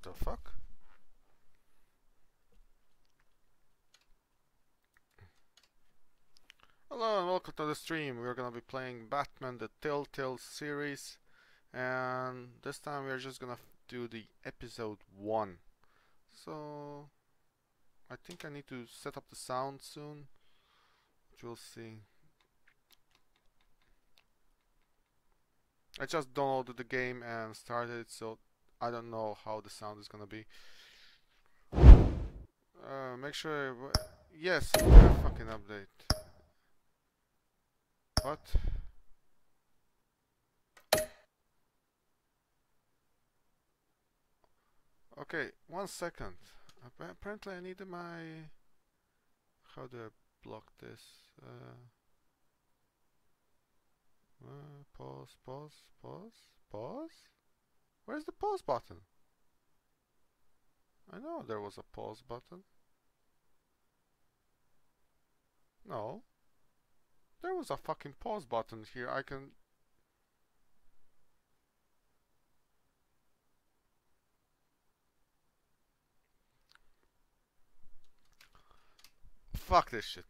the fuck? Hello and welcome to the stream. We're gonna be playing Batman the Telltale series, and this time we're just gonna do the episode 1. So I think I need to set up the sound soon, which we'll see. I just downloaded the game and started it, so I don't know how the sound is gonna be. Make sure. Yes, fucking update. What? Okay, 1 second. Apparently I need my... How do I block this? Pause? Where's the pause button? I know there was a pause button. No. There was a fucking pause button here. I can... Fuck this shit.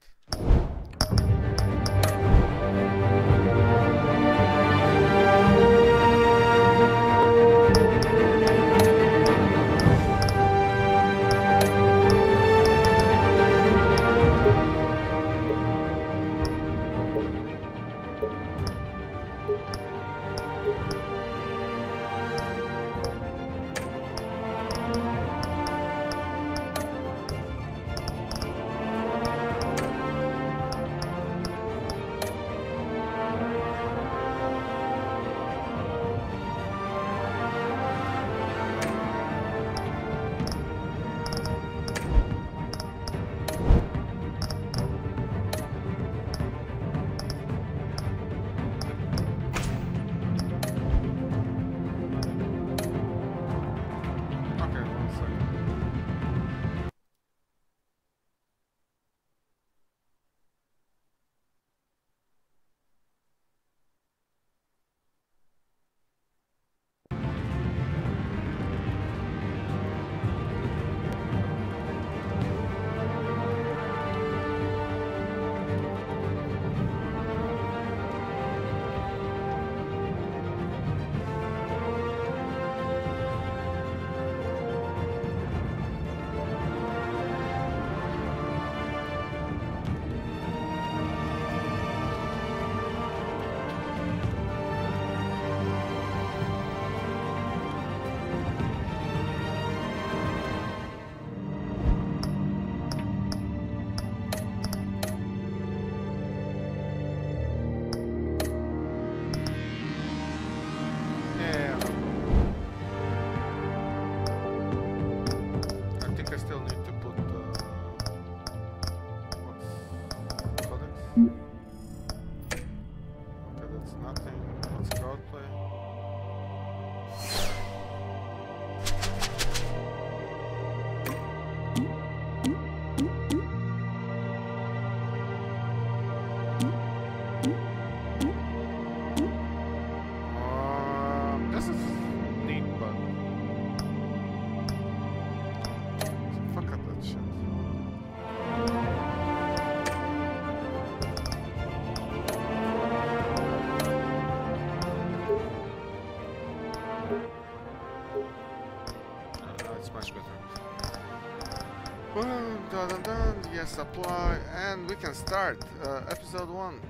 Yes, apply, and we can start episode 1.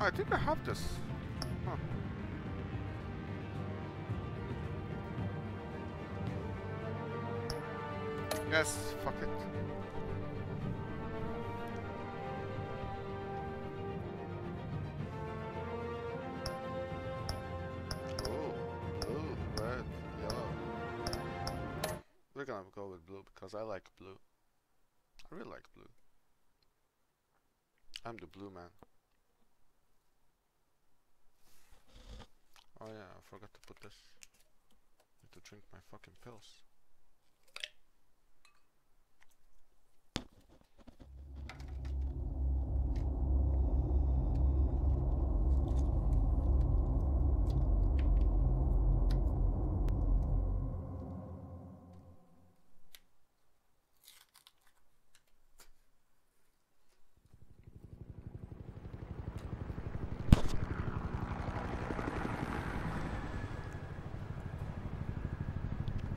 I think I have this. Huh. Yes, fuck it. We're gonna go with blue because I like blue. I really like blue. I'm the blue man. Oh yeah, I forgot to put this. Need to drink my fucking pills.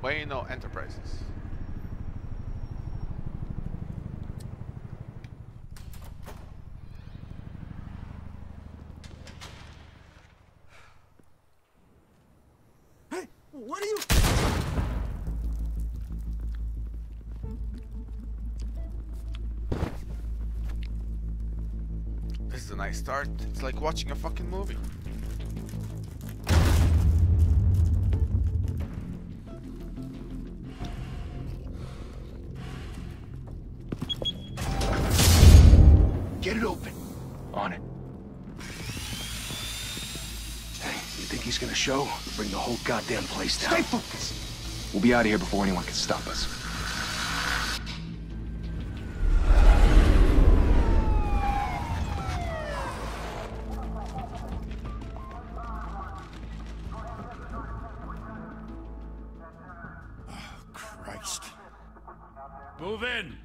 Bueno Enterprises. Hey, what are you... This is a nice start. It's like watching a fucking movie. Get it open. On it. Hey, you think he's gonna show? Bring the whole goddamn place down. Stay focused. We'll be out of here before anyone can stop us. Oh, Christ. Move in!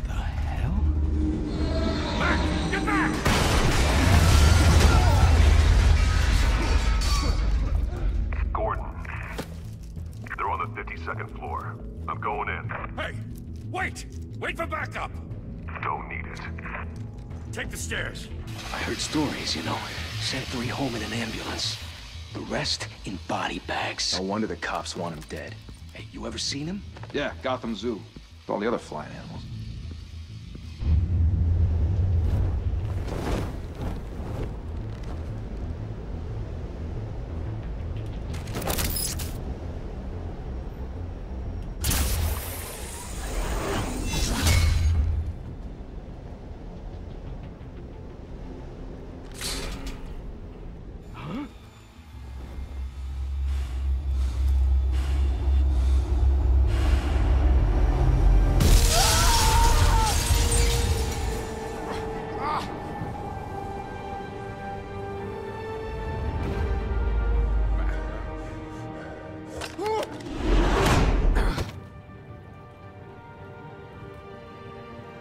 The hell? Back! Get back! Gordon. They're on the 52nd floor. I'm going in. Hey! Wait! Wait for backup! Don't need it. Take the stairs. I heard stories, you know. Sent 3 home in an ambulance. The rest in body bags. No wonder the cops want him dead. Hey, you ever seen him? Yeah, Gotham Zoo. With all the other flying animals.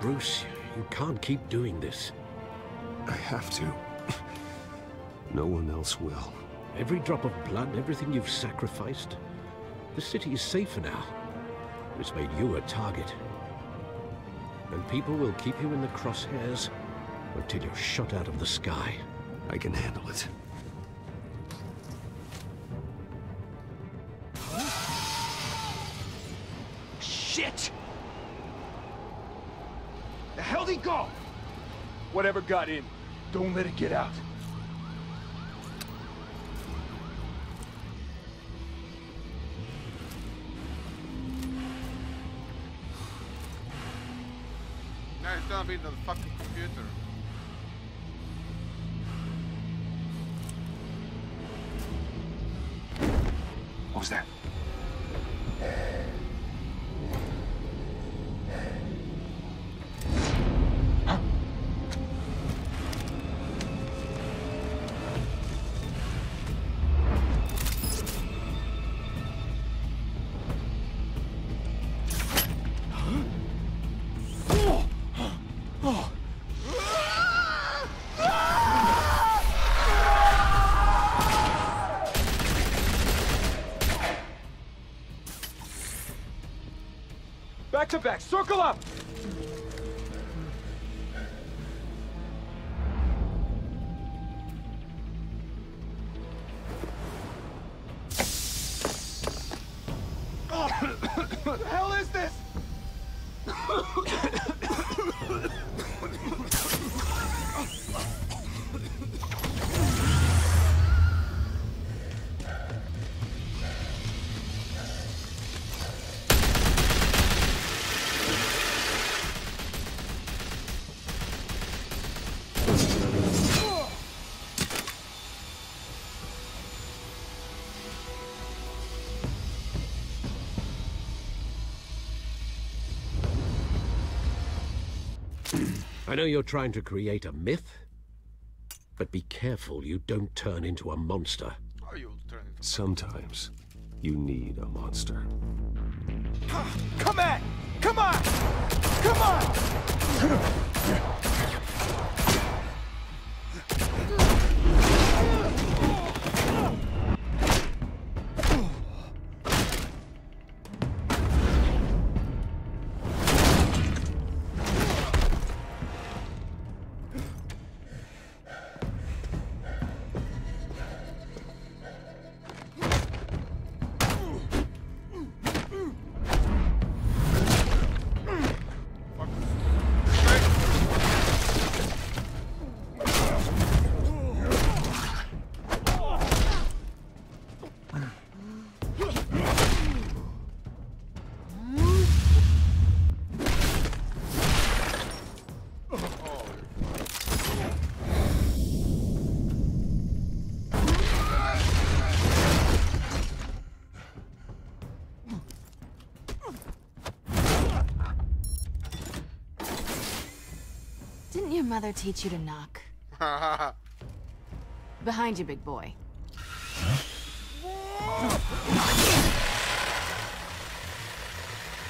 Bruce, you can't keep doing this. I have to. No one else will. Every drop of blood, everything you've sacrificed. The city is safer now. It's made you a target. And people will keep you in the crosshairs until you're shot out of the sky. I can handle it. Shit! The hell'd he go? Whatever got in, don't let it get out. Now it's gonna be the fucking computer. What was that? Back to back, circle up! What the hell is this? I know you're trying to create a myth, but be careful you don't turn into a monster. Or you'll turn into Sometimes you need a monster. Come at! Come on! Come on! Didn't your mother teach you to knock? Behind you, big boy.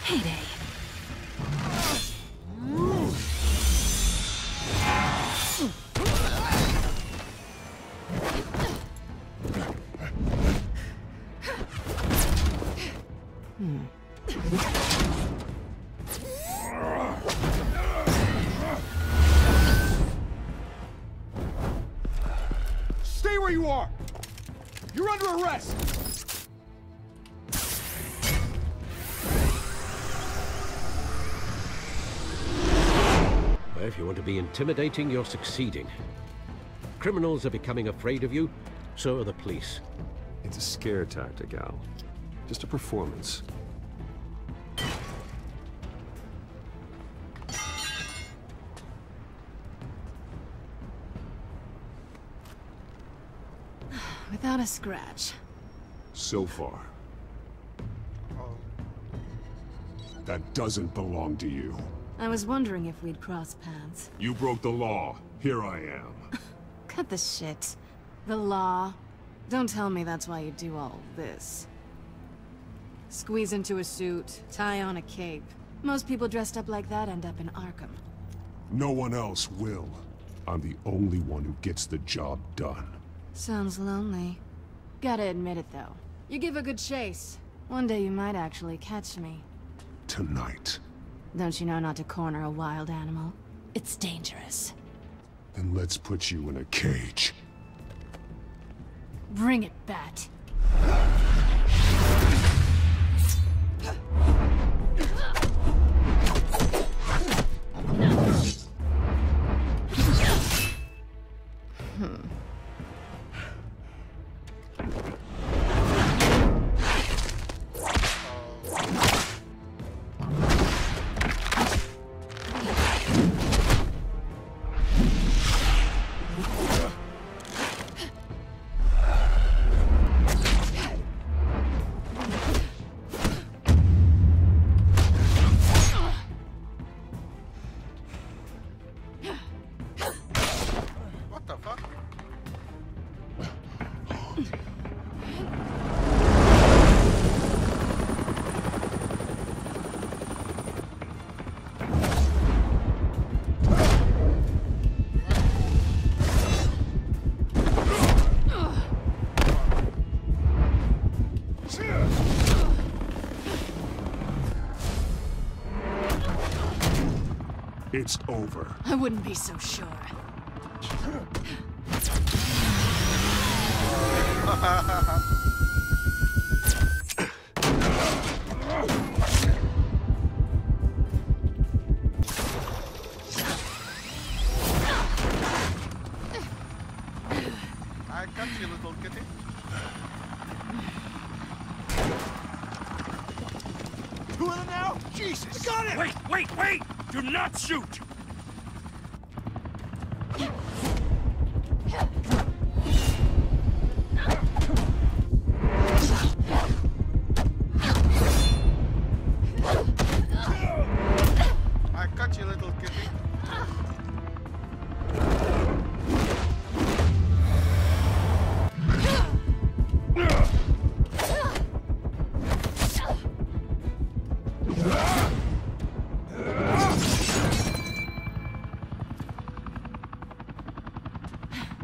Heyday. Stay where you are! You're under arrest! Well, if you want to be intimidating, you're succeeding. Criminals are becoming afraid of you, so are the police. It's a scare tactic, Al. Just a performance. Without a scratch. So far. That doesn't belong to you. I was wondering if we'd cross paths. You broke the law. Here I am. Cut the shit. The law. Don't tell me that's why you do all this. Squeeze into a suit, tie on a cape. Most people dressed up like that end up in Arkham. No one else will. I'm the only one who gets the job done. Sounds lonely. Gotta admit it, though. You give a good chase. One day you might actually catch me. Tonight. Don't you know not to corner a wild animal? It's dangerous. Then let's put you in a cage. Bring it, Bat. What the fuck? It's over. I wouldn't be so sure. I got you, little kitty. Doing it now? Jesus! I got it! Wait, wait, wait! Do not shoot! I got you, little kitty.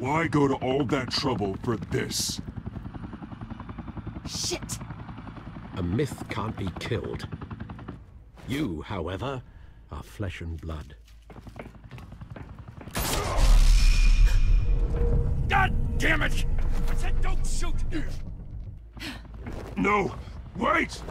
Why go to all that trouble for this? Shit! A myth can't be killed. You, however, are flesh and blood. God damn it! I said don't shoot! No! Wait!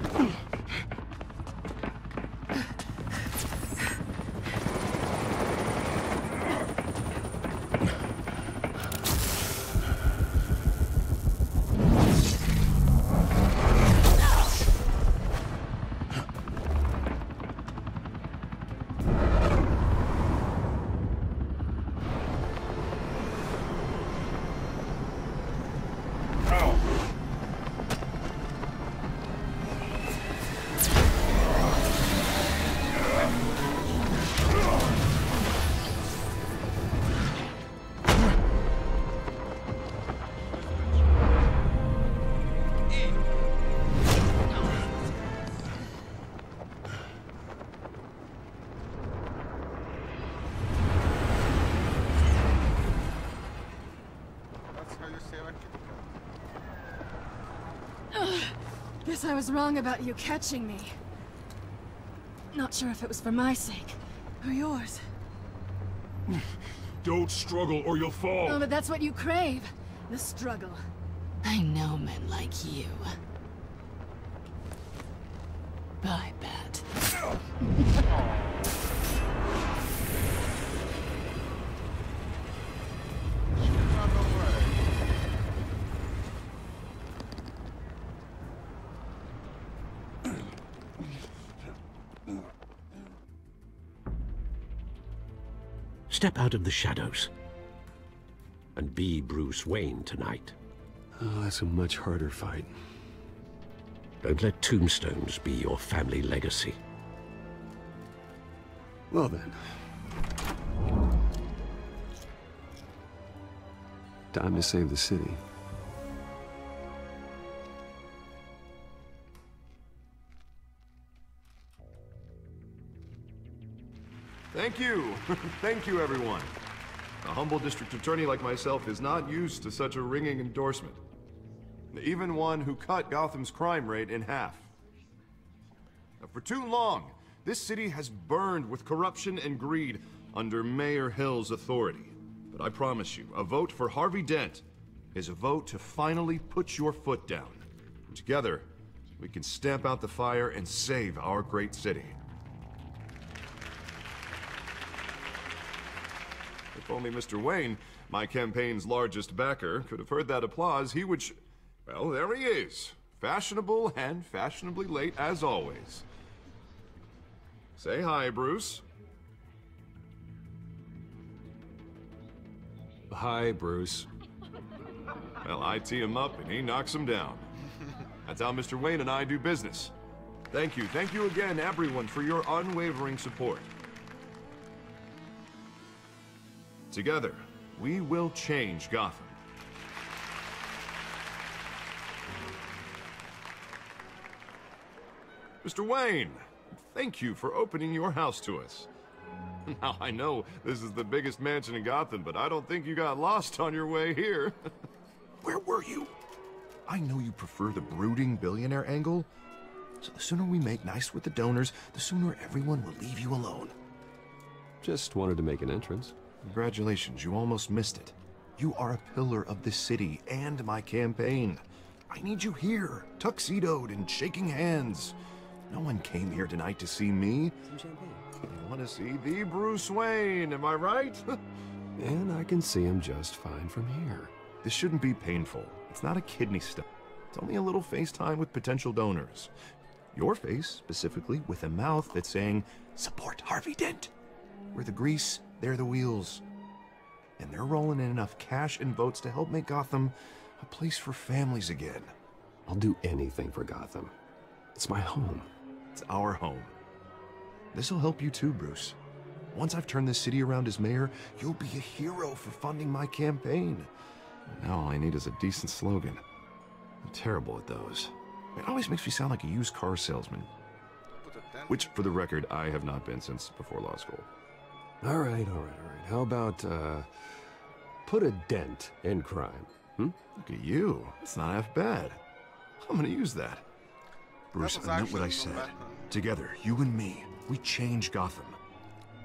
That's how you save a kitty cat. Guess I was wrong about you catching me. Not sure if it was for my sake, or yours. Don't struggle or you'll fall! Oh, but that's what you crave. The struggle. I know men like you. Bye, Bat. She ran away. Step out of the shadows and be Bruce Wayne tonight. Oh, that's a much harder fight. Don't let tombstones be your family legacy. Well then. Time to save the city. Thank you. Thank you, everyone. A humble district attorney like myself is not used to such a ringing endorsement. Even one who cut Gotham's crime rate in half. For too long, this city has burned with corruption and greed under Mayor Hill's authority. But I promise you, a vote for Harvey Dent is a vote to finally put your foot down. Together, we can stamp out the fire and save our great city. If only Mr. Wayne, my campaign's largest backer, could have heard that applause, he would well, there he is. Fashionable and fashionably late as always. Say hi, Bruce. Hi, Bruce. Well, I tee him up and he knocks him down. That's how Mr. Wayne and I do business. Thank you again, everyone, for your unwavering support. Together, we will change Gotham. Mr. Wayne, thank you for opening your house to us. Now, I know this is the biggest mansion in Gotham, but I don't think you got lost on your way here. Where were you? I know you prefer the brooding billionaire angle, so the sooner we make nice with the donors, the sooner everyone will leave you alone. Just wanted to make an entrance. Congratulations, you almost missed it. You are a pillar of this city and my campaign. I need you here, tuxedoed and shaking hands. No one came here tonight to see me. Some champagne. They want to see the Bruce Wayne, am I right? And I can see him just fine from here. This shouldn't be painful. It's not a kidney stone. It's only a little FaceTime with potential donors. Your face, specifically, with a mouth that's saying, support Harvey Dent. We're the grease, they're the wheels. And they're rolling in enough cash and votes to help make Gotham a place for families again. I'll do anything for Gotham. It's my home. It's our home. This'll help you too, Bruce. Once I've turned this city around as mayor, you'll be a hero for funding my campaign. Now all I need is a decent slogan. I'm terrible at those. It always makes me sound like a used car salesman. Which, for the record, I have not been since before law school. All right. How about, put a dent in crime. Hmm? Look at you. It's not half bad. I'm gonna use that. Bruce, was I meant what I actually from said. Batman. Together, you and me, we change Gotham.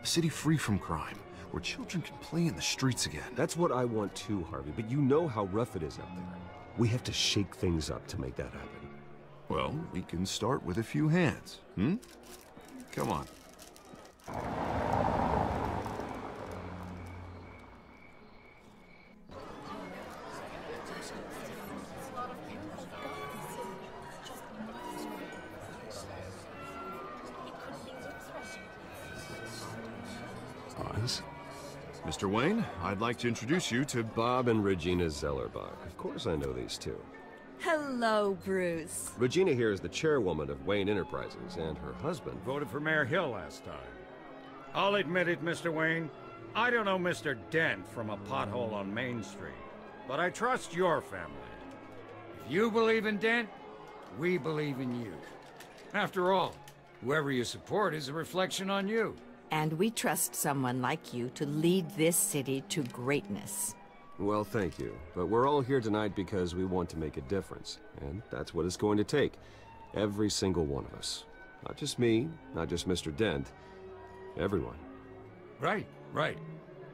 A city free from crime, where children can play in the streets again. That's what I want too, Harvey, but you know how rough it is out there. We have to shake things up to make that happen. Well, we can start with a few hands, hmm? Come on. Oz? Mr. Wayne, I'd like to introduce you to Bob and Regina Zellerbach. Of course I know these two. Hello, Bruce. Regina here is the chairwoman of Wayne Enterprises, and her husband... Voted for Mayor Hill last time. I'll admit it, Mr. Wayne. I don't know Mr. Dent from a pothole on Main Street, but I trust your family. If you believe in Dent, we believe in you. After all, whoever you support is a reflection on you. And we trust someone like you to lead this city to greatness. Well, thank you. But we're all here tonight because we want to make a difference. And that's what it's going to take. Every single one of us. Not just me, not just Mr. Dent. Everyone. Right, right.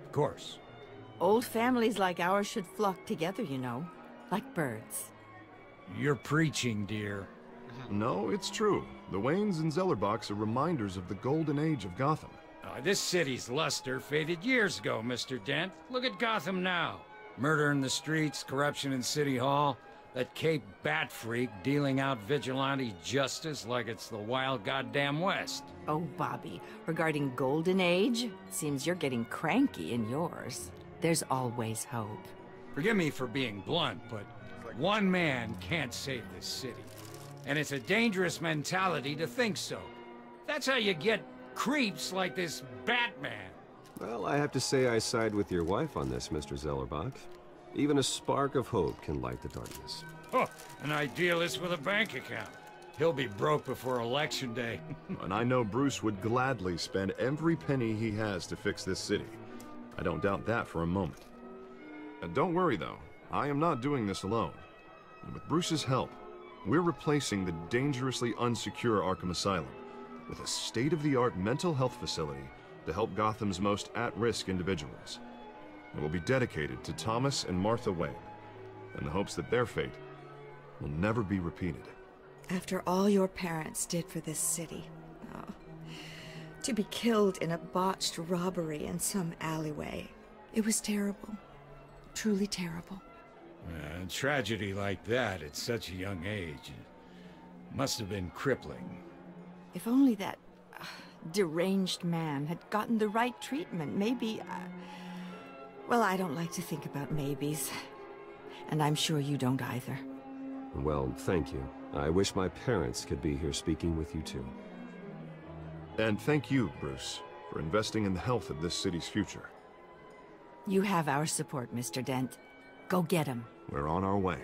Of course. Old families like ours should flock together, you know. Like birds. You're preaching, dear. No, it's true. The Waynes and Zellerbachs are reminders of the golden age of Gotham. This city's luster faded years ago, Mr. Dent. Look at Gotham now. Murder in the streets, corruption in City Hall, that Cape Bat freak dealing out vigilante justice like it's the wild goddamn West. Oh, Bobby, regarding Golden Age, seems you're getting cranky in yours. There's always hope. Forgive me for being blunt, but one man can't save this city. And it's a dangerous mentality to think so. That's how you get creeps like this Batman. Well, I have to say I side with your wife on this, Mr. Zellerbach. Even a spark of hope can light the darkness. Oh, an idealist with a bank account. He'll be broke before Election Day. And I know Bruce would gladly spend every penny he has to fix this city. I don't doubt that for a moment. Don't worry, though. I am not doing this alone. And with Bruce's help, we're replacing the dangerously unsecure Arkham Asylum with a state-of-the-art mental health facility to help Gotham's most at-risk individuals. It will be dedicated to Thomas and Martha Wayne, in the hopes that their fate will never be repeated. After all your parents did for this city, to be killed in a botched robbery in some alleyway, it was terrible. Truly terrible. A tragedy like that at such a young age must have been crippling. If only that deranged man had gotten the right treatment, maybe... Well, I don't like to think about maybes. And I'm sure you don't either. Well, thank you. I wish my parents could be here speaking with you too. And thank you, Bruce, for investing in the health of this city's future. You have our support, Mr. Dent. Go get him. We're on our way.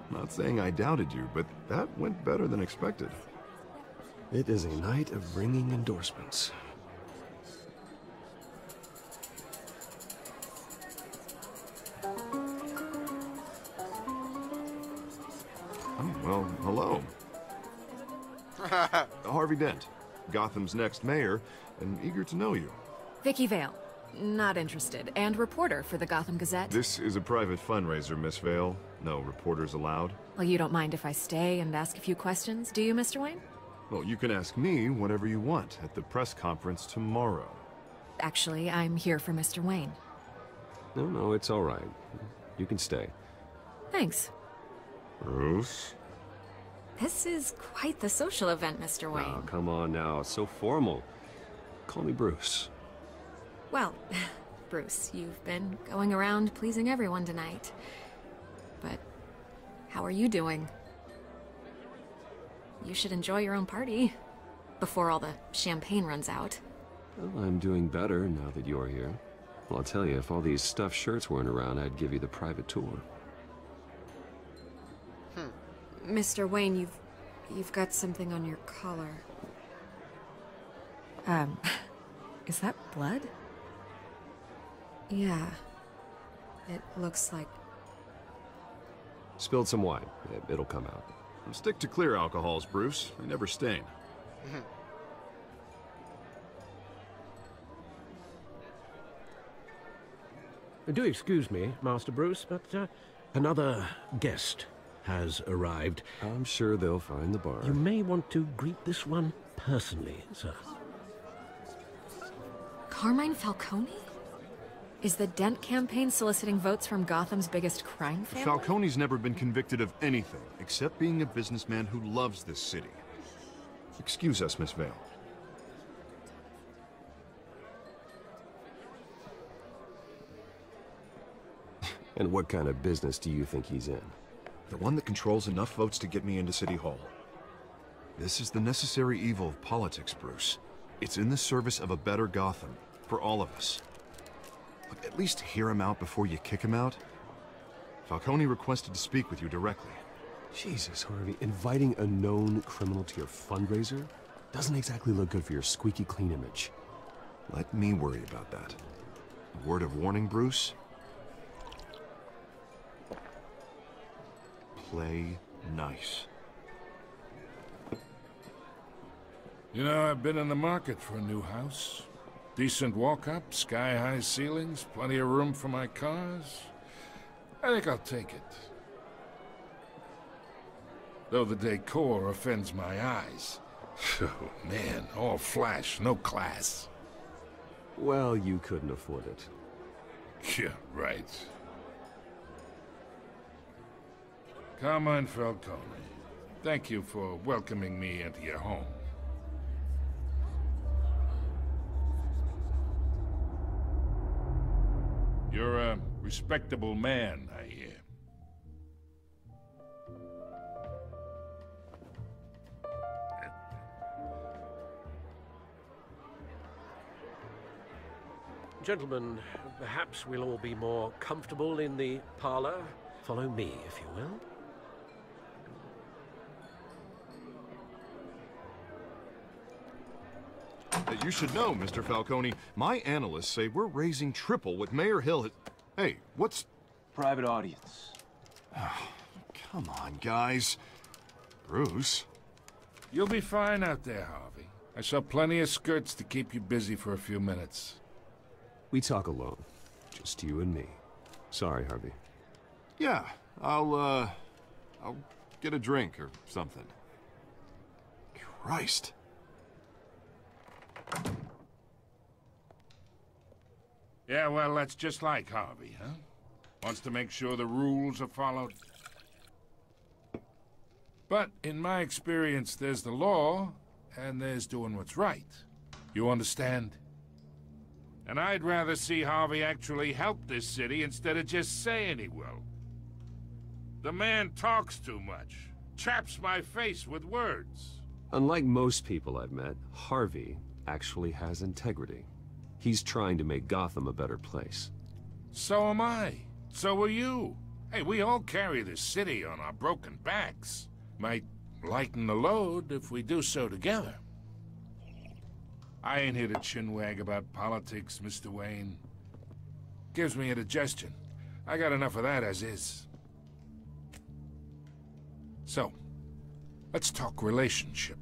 Not saying I doubted you, but that went better than expected. It is a night of ringing endorsements. Oh, well, hello. Harvey Dent, Gotham's next mayor, and eager to know you. Vicky Vale. Not interested. And reporter for the Gotham Gazette. This is a private fundraiser, Miss Vale. No reporters allowed. Well, you don't mind if I stay and ask a few questions, do you, Mr. Wayne? Well, you can ask me whatever you want at the press conference tomorrow. Actually, I'm here for Mr. Wayne. No, it's all right. You can stay. Thanks. Bruce? This is quite the social event, Mr. Wayne. Oh, come on now. It's so formal. Call me Bruce. Well, Bruce, you've been going around pleasing everyone tonight. But how are you doing? You should enjoy your own party before all the champagne runs out. Well, I'm doing better now that you're here. Well, I'll tell you, if all these stuffed shirts weren't around, I'd give you the private tour. Mr. Wayne, you've got something on your collar. Is that blood? Yeah. It looks like... Spilled some wine. It'll come out. Stick to clear alcohols, Bruce. They never stain. Do excuse me, Master Bruce, but another guest has arrived. I'm sure they'll find the bar. You may want to greet this one personally, sir. Carmine Falcone? Is the Dent campaign soliciting votes from Gotham's biggest crime family? Falcone's never been convicted of anything, except being a businessman who loves this city. Excuse us, Miss Vale. And what kind of business do you think he's in? The one that controls enough votes to get me into City Hall. This is the necessary evil of politics, Bruce. It's in the service of a better Gotham, for all of us. Look, at least hear him out before you kick him out. Falcone requested to speak with you directly. Jesus, Harvey, inviting a known criminal to your fundraiser doesn't exactly look good for your squeaky clean image. Let me worry about that. A word of warning, Bruce? Play nice. You know, I've been in the market for a new house. Decent walk-up, sky-high ceilings, plenty of room for my cars. I think I'll take it. Though the decor offends my eyes. Oh, man, all flash, no class. Well, you couldn't afford it. Yeah, right. Carmine Falcone, thank you for welcoming me into your home. You're a respectable man, I hear. Gentlemen, perhaps we'll all be more comfortable in the parlor. Follow me, if you will. You should know, Mr. Falcone, my analysts say we're raising triple what Mayor Hill has... Hey, what's... Private audience. Oh, come on, guys. Bruce? You'll be fine out there, Harvey. I saw plenty of skirts to keep you busy for a few minutes. We talk alone. Just you and me. Sorry, Harvey. Yeah, I'll get a drink or something. Christ. Yeah, well, that's just like Harvey, huh? Wants to make sure the rules are followed. But in my experience, there's the law, and there's doing what's right. You understand? And I'd rather see Harvey actually help this city instead of just saying he will. The man talks too much, chaps my face with words. Unlike most people I've met, Harvey actually has integrity. He's trying to make Gotham a better place. So am I. So are you. Hey, we all carry this city on our broken backs. Might lighten the load if we do so together. I ain't here to chinwag about politics, Mr. Wayne. Gives me indigestion. I got enough of that as is. So, let's talk relationship.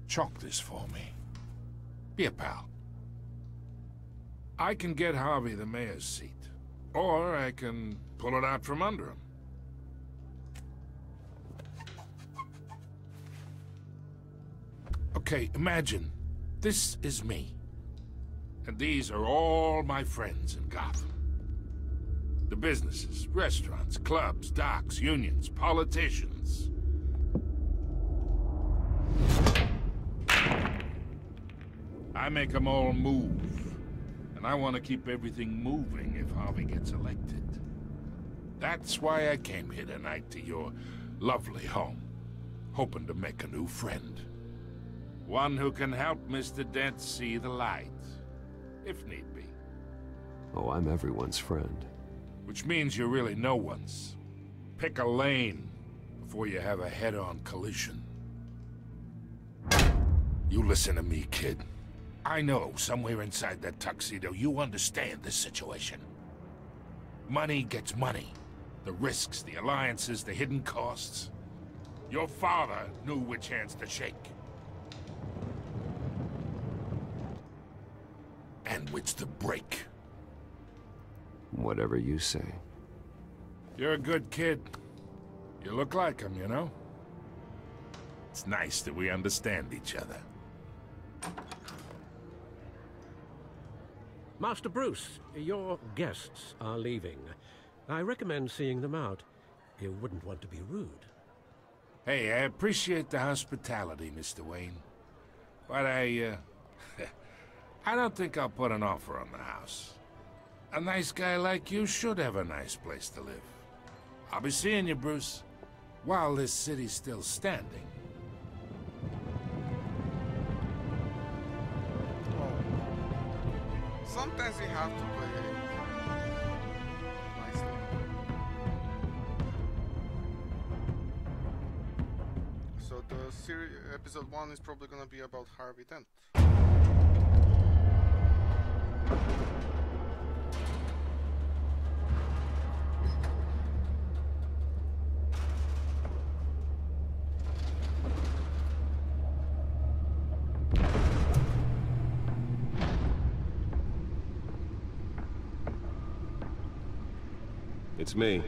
Chalk this for me. Be a pal. I can get Harvey the mayor's seat, or I can pull it out from under him. Okay, imagine this is me, and these are all my friends in Gotham. The businesses, restaurants, clubs, docks, unions, politicians. I make them all move. And I want to keep everything moving if Harvey gets elected. That's why I came here tonight to your lovely home, hoping to make a new friend. One who can help Mr. Dent see the light, if need be. Oh, I'm everyone's friend. Which means you're really no one's. Pick a lane before you have a head-on collision. You listen to me, kid. I know somewhere inside that tuxedo you understand this situation. Money gets money. The risks, the alliances, the hidden costs. Your father knew which hands to shake. And which to break. Whatever you say. You're a good kid. You look like him, you know? It's nice that we understand each other. Master Bruce, your guests are leaving. I recommend seeing them out. You wouldn't want to be rude. Hey, I appreciate the hospitality, Mr. Wayne. But I don't think I'll put an offer on the house. A nice guy like you should have a nice place to live. I'll be seeing you, Bruce, while this city's still standing. Sometimes you have to play it nicely. So the series episode 1 is probably gonna be about Harvey Dent. It's me.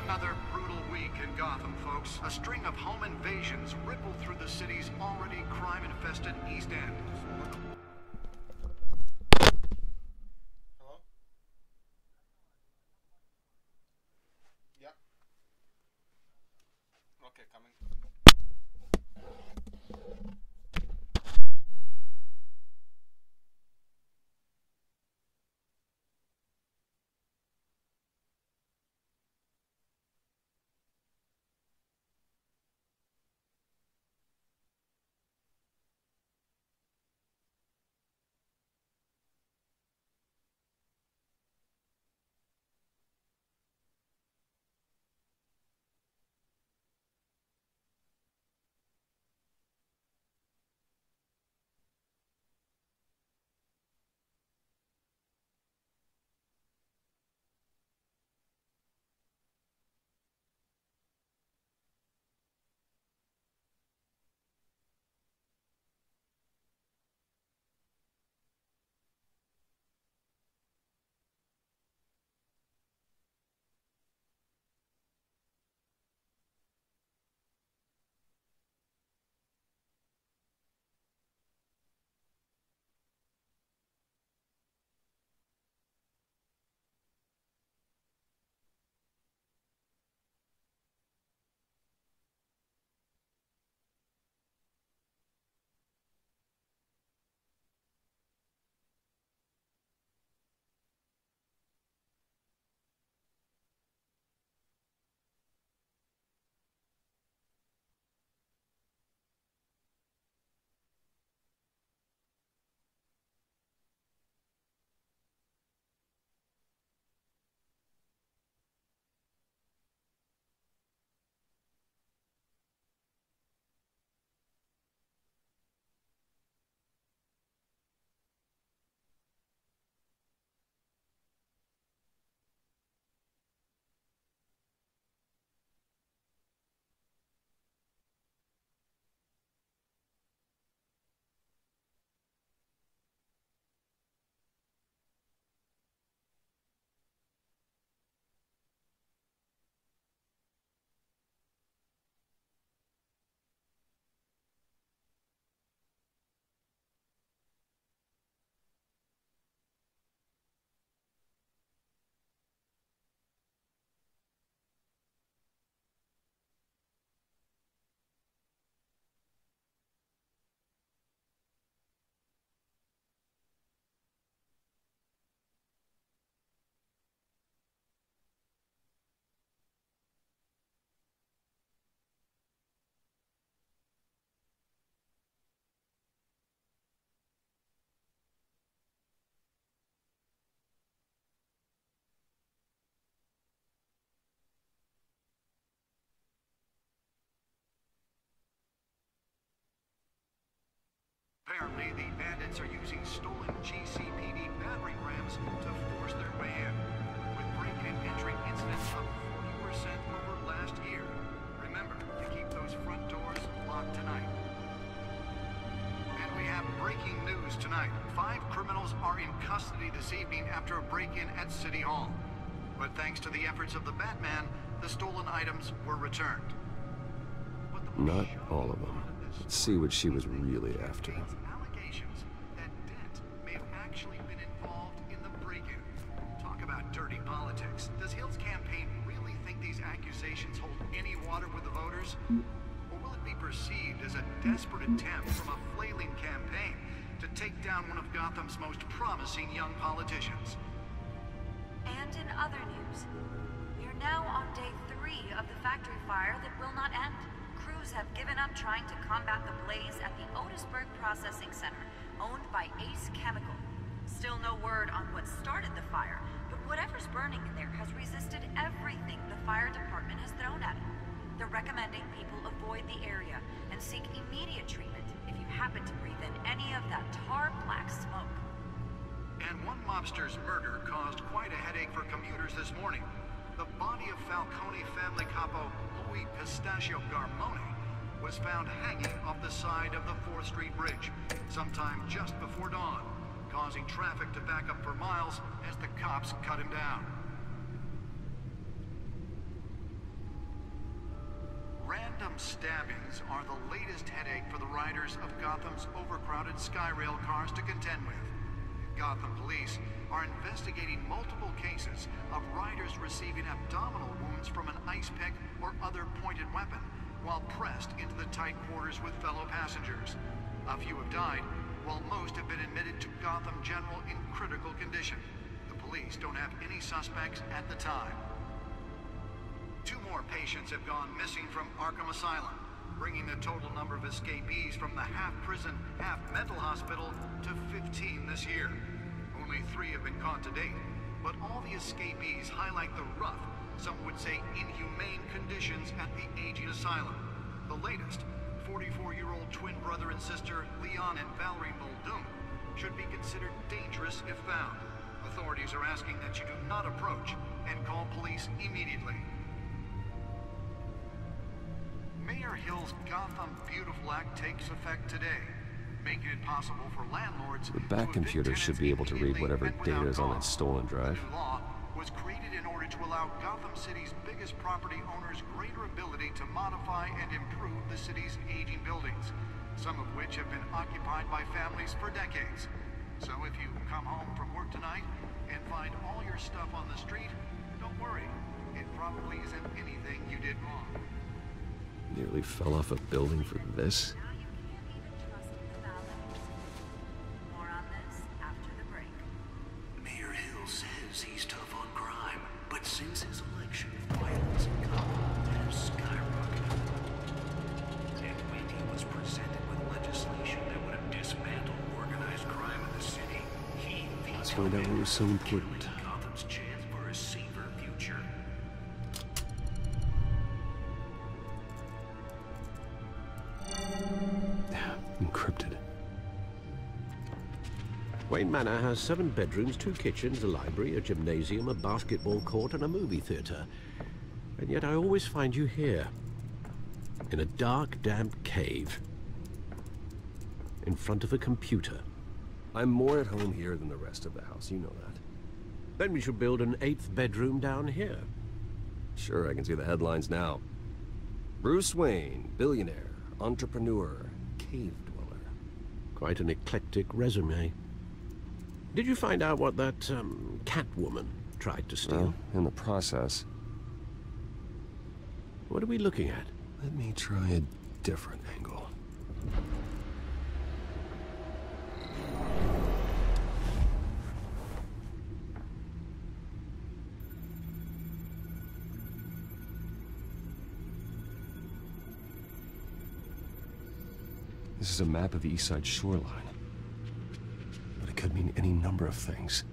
Another brutal week in Gotham, folks. A string of home invasions rippled through the city's already crime-infested East End. Hello? Yeah. Okay, coming. Apparently, the bandits are using stolen GCPD battering rams to force their way in, with break-in and entry incidents up 40% over last year. Remember to keep those front doors locked tonight. And we have breaking news tonight. 5 criminals are in custody this evening after a break-in at City Hall. But thanks to the efforts of the Batman, the stolen items were returned. Not all of them. Let's see what she was really after. Allegations that Dent may have actually been involved in the break-in. Talk about dirty politics. Does Hill's campaign really think these accusations hold any water with the voters? Or will it be perceived as a desperate attempt from a flailing campaign to take down one of Gotham's most promising young politicians? And in other news, we are now on day 3 of the factory fire that will not end. Crews have given up trying to combat the blaze at the Otisburg Processing Center, owned by Ace Chemical. Still no word on what started the fire, but whatever's burning in there has resisted everything the fire department has thrown at it. They're recommending people avoid the area and seek immediate treatment if you happen to breathe in any of that tar black smoke. And one mobster's murder caused quite a headache for commuters this morning. The body of Falcone family capo Louis Pistachio Garmone was found hanging off the side of the 4th Street Bridge sometime just before dawn, causing traffic to back up for miles as the cops cut him down. Random stabbings are the latest headache for the riders of Gotham's overcrowded Skyrail cars to contend with. Gotham police are investigating multiple cases of riders receiving abdominal wounds from an ice pick or other pointed weapon while pressed into the tight quarters with fellow passengers. A few have died, while most have been admitted to Gotham General in critical condition. The police don't have any suspects at the time. 2 more patients have gone missing from Arkham Asylum, bringing the total number of escapees from the half-prison, half-mental hospital to 15 this year. Only 3 have been caught to date, but all the escapees highlight the rough, some would say inhumane conditions at the aging asylum. The latest, 44-year-old twin brother and sister Leon and Valerie Muldoon, should be considered dangerous if found. Authorities are asking that you do not approach and call police immediately. Mayor Hill's Gotham Beautiful Act takes effect today, making it possible for landlords. The back computer should be able to read whatever data is on that stolen drive. The new law was created in order to allow Gotham City's biggest property owners greater ability to modify and improve the city's aging buildings, some of which have been occupied by families for decades. So if you come home from work tonight and find all your stuff on the street, don't worry. It probably isn't anything you did wrong. Nearly fell off a building for this? More on this after the break. Mayor Hill says he's tough on crime, but since his election, violence in Gotham has skyrocketed. And when he was presented with legislation that would have dismantled organized crime in the city, he Let's find out what was so important. Gotham's chance for a safer future. Encrypted. Wayne Manor has 7 bedrooms, 2 kitchens, a library, a gymnasium, a basketball court, and a movie theater. And yet I always find you here. In a dark, damp cave. In front of a computer. I'm more at home here than the rest of the house, you know that. Then we should build an 8th bedroom down here. Sure, I can see the headlines now. Bruce Wayne, billionaire, entrepreneur, cave dweller. Quite an eclectic resume. Did you find out what that, Catwoman tried to steal? Well, in the process. What are we looking at? Let me try a different angle. This is a map of the East Side shoreline. But it could mean any number of things.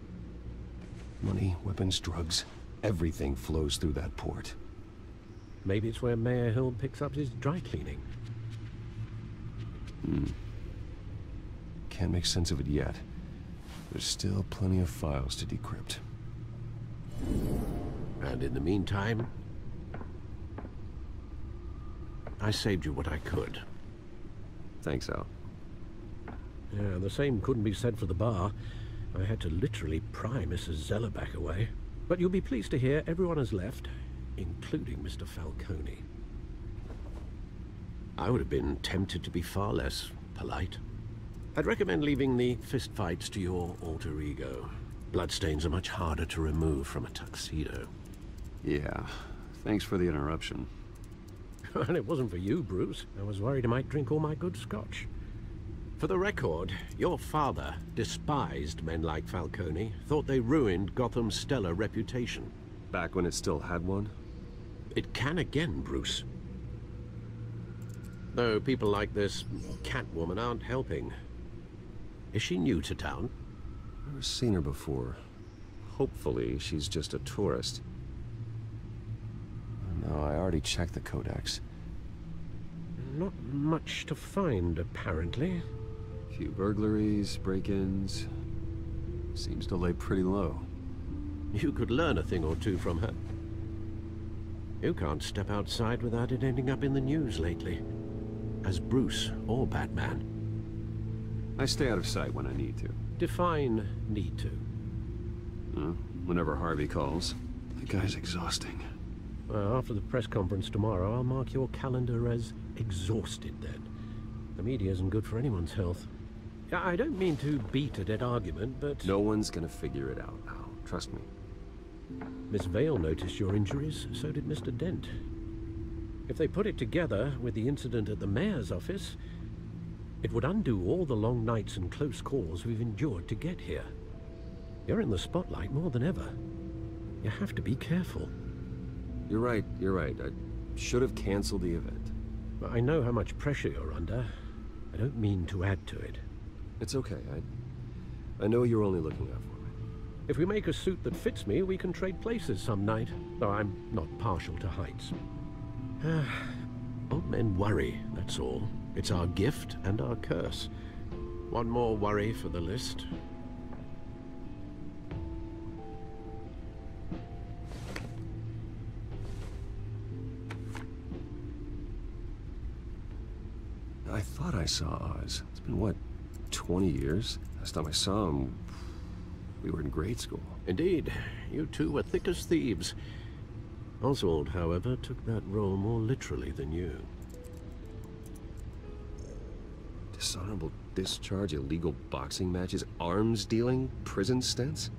Money, weapons, drugs, everything flows through that port. Maybe it's where Mayor Hill picks up his dry cleaning. can't make sense of it yet. There's still plenty of files to decrypt. And in the meantime, I saved you what I could. Thanks, Al. Yeah, the same couldn't be said for the bar. I had to literally pry Mrs. Zellerback away. But you'll be pleased to hear everyone has left, including Mr. Falcone. I would have been tempted to be far less polite. I'd recommend leaving the fistfights to your alter ego. Bloodstains are much harder to remove from a tuxedo. Yeah, thanks for the interruption. And it wasn't for you, Bruce. I was worried I might drink all my good scotch. For the record, your father despised men like Falcone, thought they ruined Gotham's stellar reputation. Back when it still had one? It can again, Bruce. Though people like this Catwoman aren't helping. Is she new to town? Never seen her before. Hopefully, she's just a tourist. No, I already checked the codex. Not much to find, apparently. Few burglaries, break-ins. Seems to lay pretty low. You could learn a thing or two from her. You can't step outside without it ending up in the news lately. As Bruce or Batman. I stay out of sight when I need to. Define need to. Whenever Harvey calls. The guy's exhausting. Well, after the press conference tomorrow, I'll mark your calendar as exhausted then. The media isn't good for anyone's health. I don't mean to beat a dead argument, but... No one's gonna figure it out, Al. Trust me. Miss Vale noticed your injuries, so did Mr. Dent. If they put it together with the incident at the mayor's office, it would undo all the long nights and close calls we've endured to get here. You're in the spotlight more than ever. You have to be careful. You're right. I should have canceled the event. But I know how much pressure you're under. I don't mean to add to it. It's okay. I know you're only looking out for me. If we make a suit that fits me, we can trade places some night. Though I'm not partial to heights. Old men worry, that's all. It's our gift and our curse. One more worry for the list. I thought I saw Oz. It's been, what, 20 years? Last time I saw him, we were in grade school. Indeed. You two were thick as thieves. Oswald, however, took that role more literally than you. Dishonorable discharge, illegal boxing matches, arms dealing, prison stints?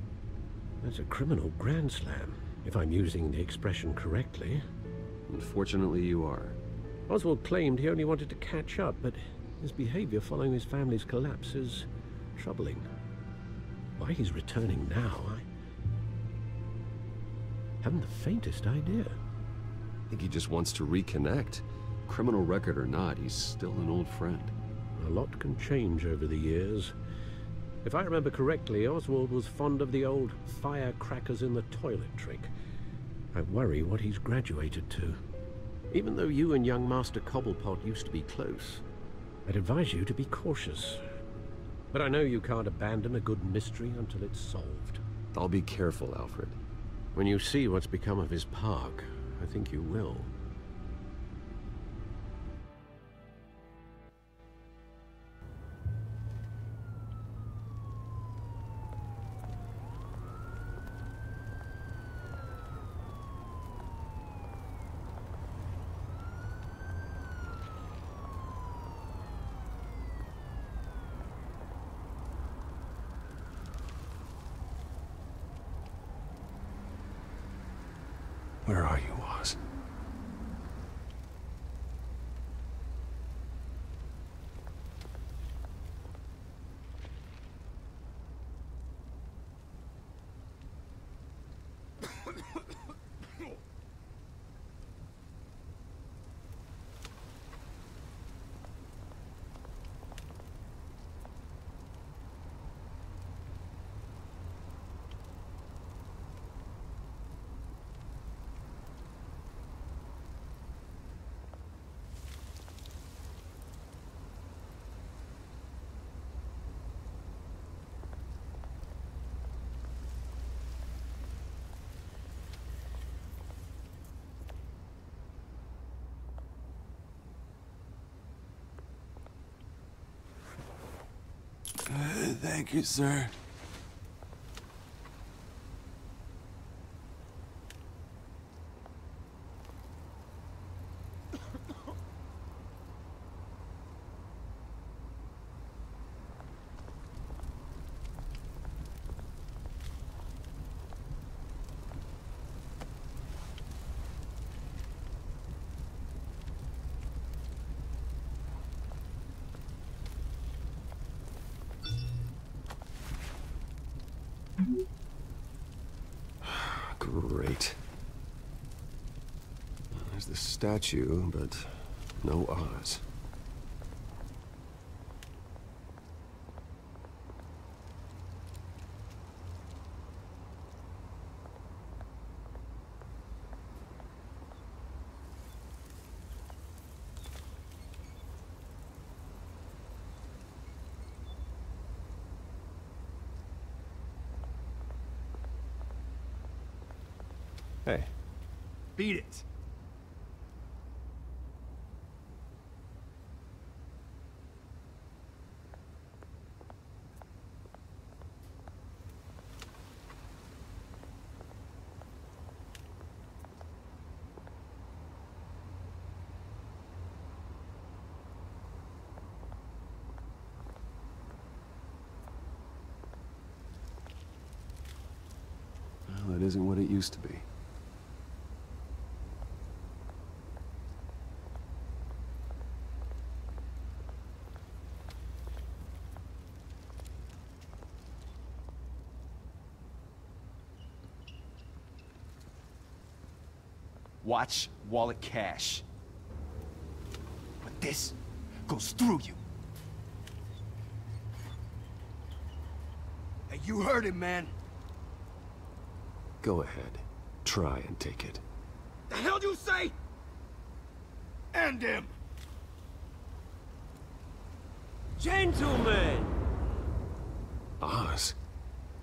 That's a criminal grand slam, if I'm using the expression correctly. Unfortunately, you are. Oswald claimed he only wanted to catch up, but his behavior following his family's collapse is troubling. Why he's returning now, I haven't the faintest idea. I think he just wants to reconnect. Criminal record or not, he's still an old friend. A lot can change over the years. If I remember correctly, Oswald was fond of the old firecrackers in the toilet trick. I worry what he's graduated to. Even though you and young Master Cobblepot used to be close, I'd advise you to be cautious. But I know you can't abandon a good mystery until it's solved. I'll be careful, Alfred. When you see what's become of his park, I think you will. Where are you, Oz? Thank you, sir. Great. There's the statue, but no Oz. Hey. Beat it. Well, that isn't what it used to be. Watch wallet cash. But this goes through you. Hey, you heard him, man. Go ahead. Try and take it. The hell do you say? End him. Gentlemen! Oz.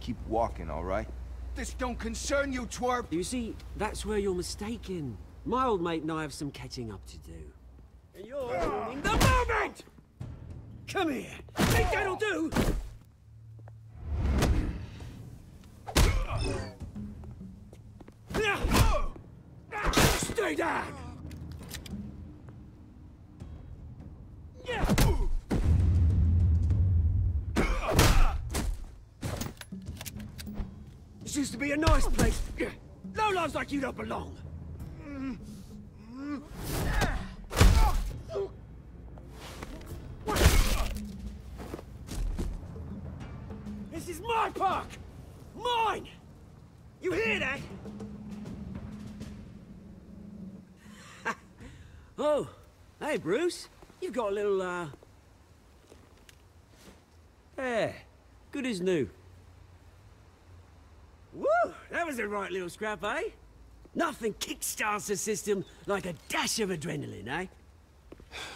Keep walking, all right? This don't concern you, twerp! You see, that's where you're mistaken. My old mate and I have some catching up to do. And you're ruining the moment! Come here! Think that'll do? Stay down! This used to be a nice place. Lowlifes like you don't belong. This is my park! Mine! You hear that? Oh, hey, Bruce. You've got a little, Yeah, good as new. Woo! That was a right little scrap, eh? Nothing kickstarts the system like a dash of adrenaline, eh?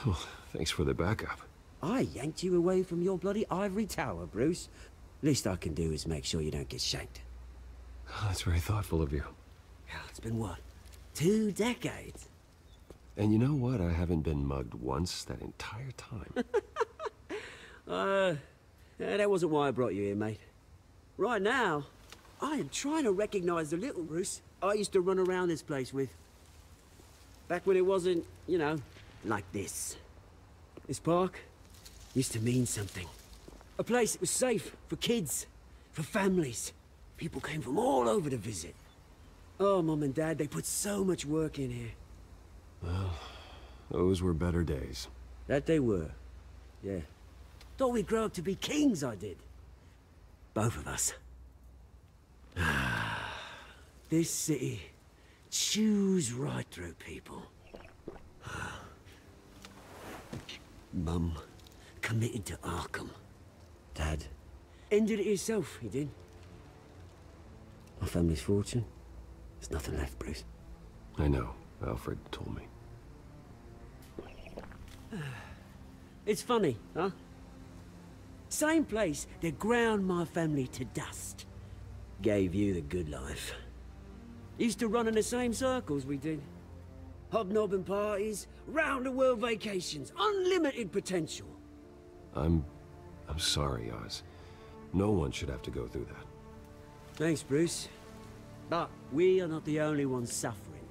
Well, thanks for the backup. I yanked you away from your bloody ivory tower, Bruce. Least I can do is make sure you don't get shanked. Oh, that's very thoughtful of you. It's been what? 2 decades? And you know what? I haven't been mugged once that entire time. That wasn't why I brought you here, mate. Right now, I am trying to recognize the little Bruce I used to run around this place with. Back when it wasn't, you know, like this. This park used to mean something. A place that was safe for kids, for families. People came from all over to visit. Oh, Mum and Dad, they put so much work in here. Well, those were better days. That they were. Yeah. Thought we'd grow up to be kings, I did. Both of us. This city chews right through people. Mum committed to Arkham. Dad ended it himself, he did. My family's fortune. There's nothing left, Bruce. I know. Alfred told me. It's funny, huh? Same place that ground my family to dust. Gave you the good life. Used to run in the same circles we did. Hobnobbing parties, round-the-world vacations, unlimited potential. I'm sorry, Oz. No one should have to go through that. Thanks, Bruce. But we are not the only ones suffering.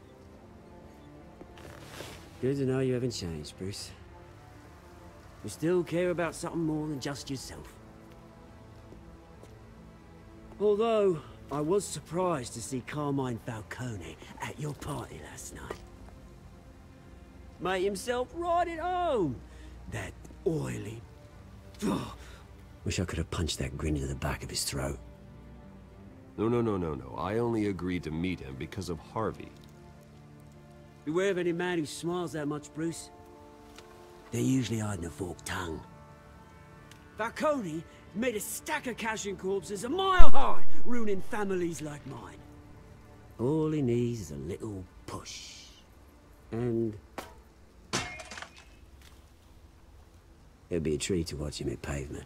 Good to know you haven't changed, Bruce. You still care about something more than just yourself. Although, I was surprised to see Carmine Falcone at your party last night. Made himself right at home. That oily... Oh, wish I could have punched that grin into the back of his throat. No. I only agreed to meet him because of Harvey. Beware of any man who smiles that much, Bruce. They're usually hiding a forked tongue. Falcone made a stack of cashing corpses a mile high, ruining families like mine. All he needs is a little push. And... it'll be a treat to watch him hit pavement.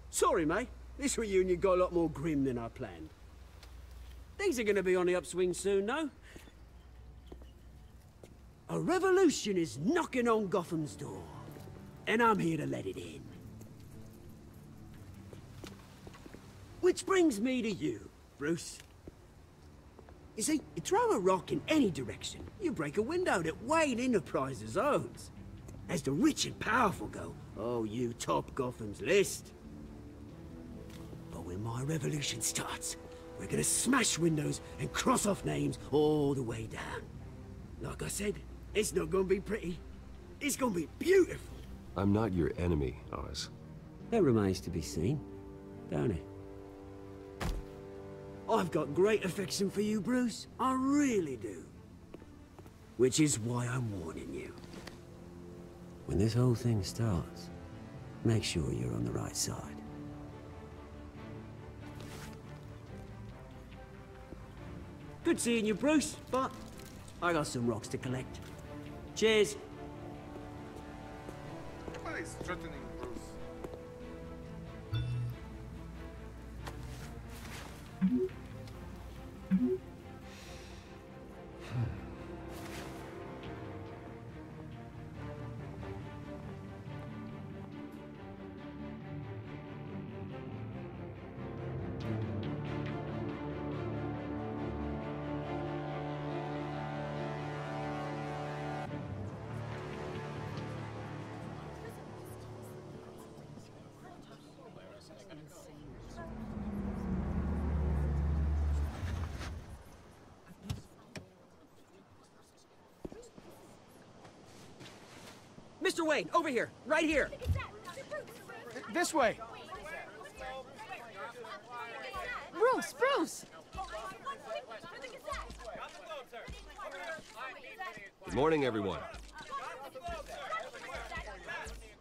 Sorry, mate. This reunion got a lot more grim than I planned. Things are gonna be on the upswing soon, though. A revolution is knocking on Gotham's door. And I'm here to let it in. Which brings me to you, Bruce. You see, you throw a rock in any direction, you break a window that Wayne Enterprises owns. As the rich and powerful go, oh, you top Gotham's list. But when my revolution starts, we're gonna smash windows and cross off names all the way down. Like I said, it's not gonna be pretty. It's gonna be beautiful. I'm not your enemy, Oz. That remains to be seen, don't it? I've got great affection for you, Bruce. I really do. Which is why I'm warning you. When this whole thing starts, make sure you're on the right side. Good seeing you, Bruce, but I got some rocks to collect. Cheers. Why is threatening Bruce? Mr. Wayne, over here, right here. This way. Bruce! Good morning, everyone.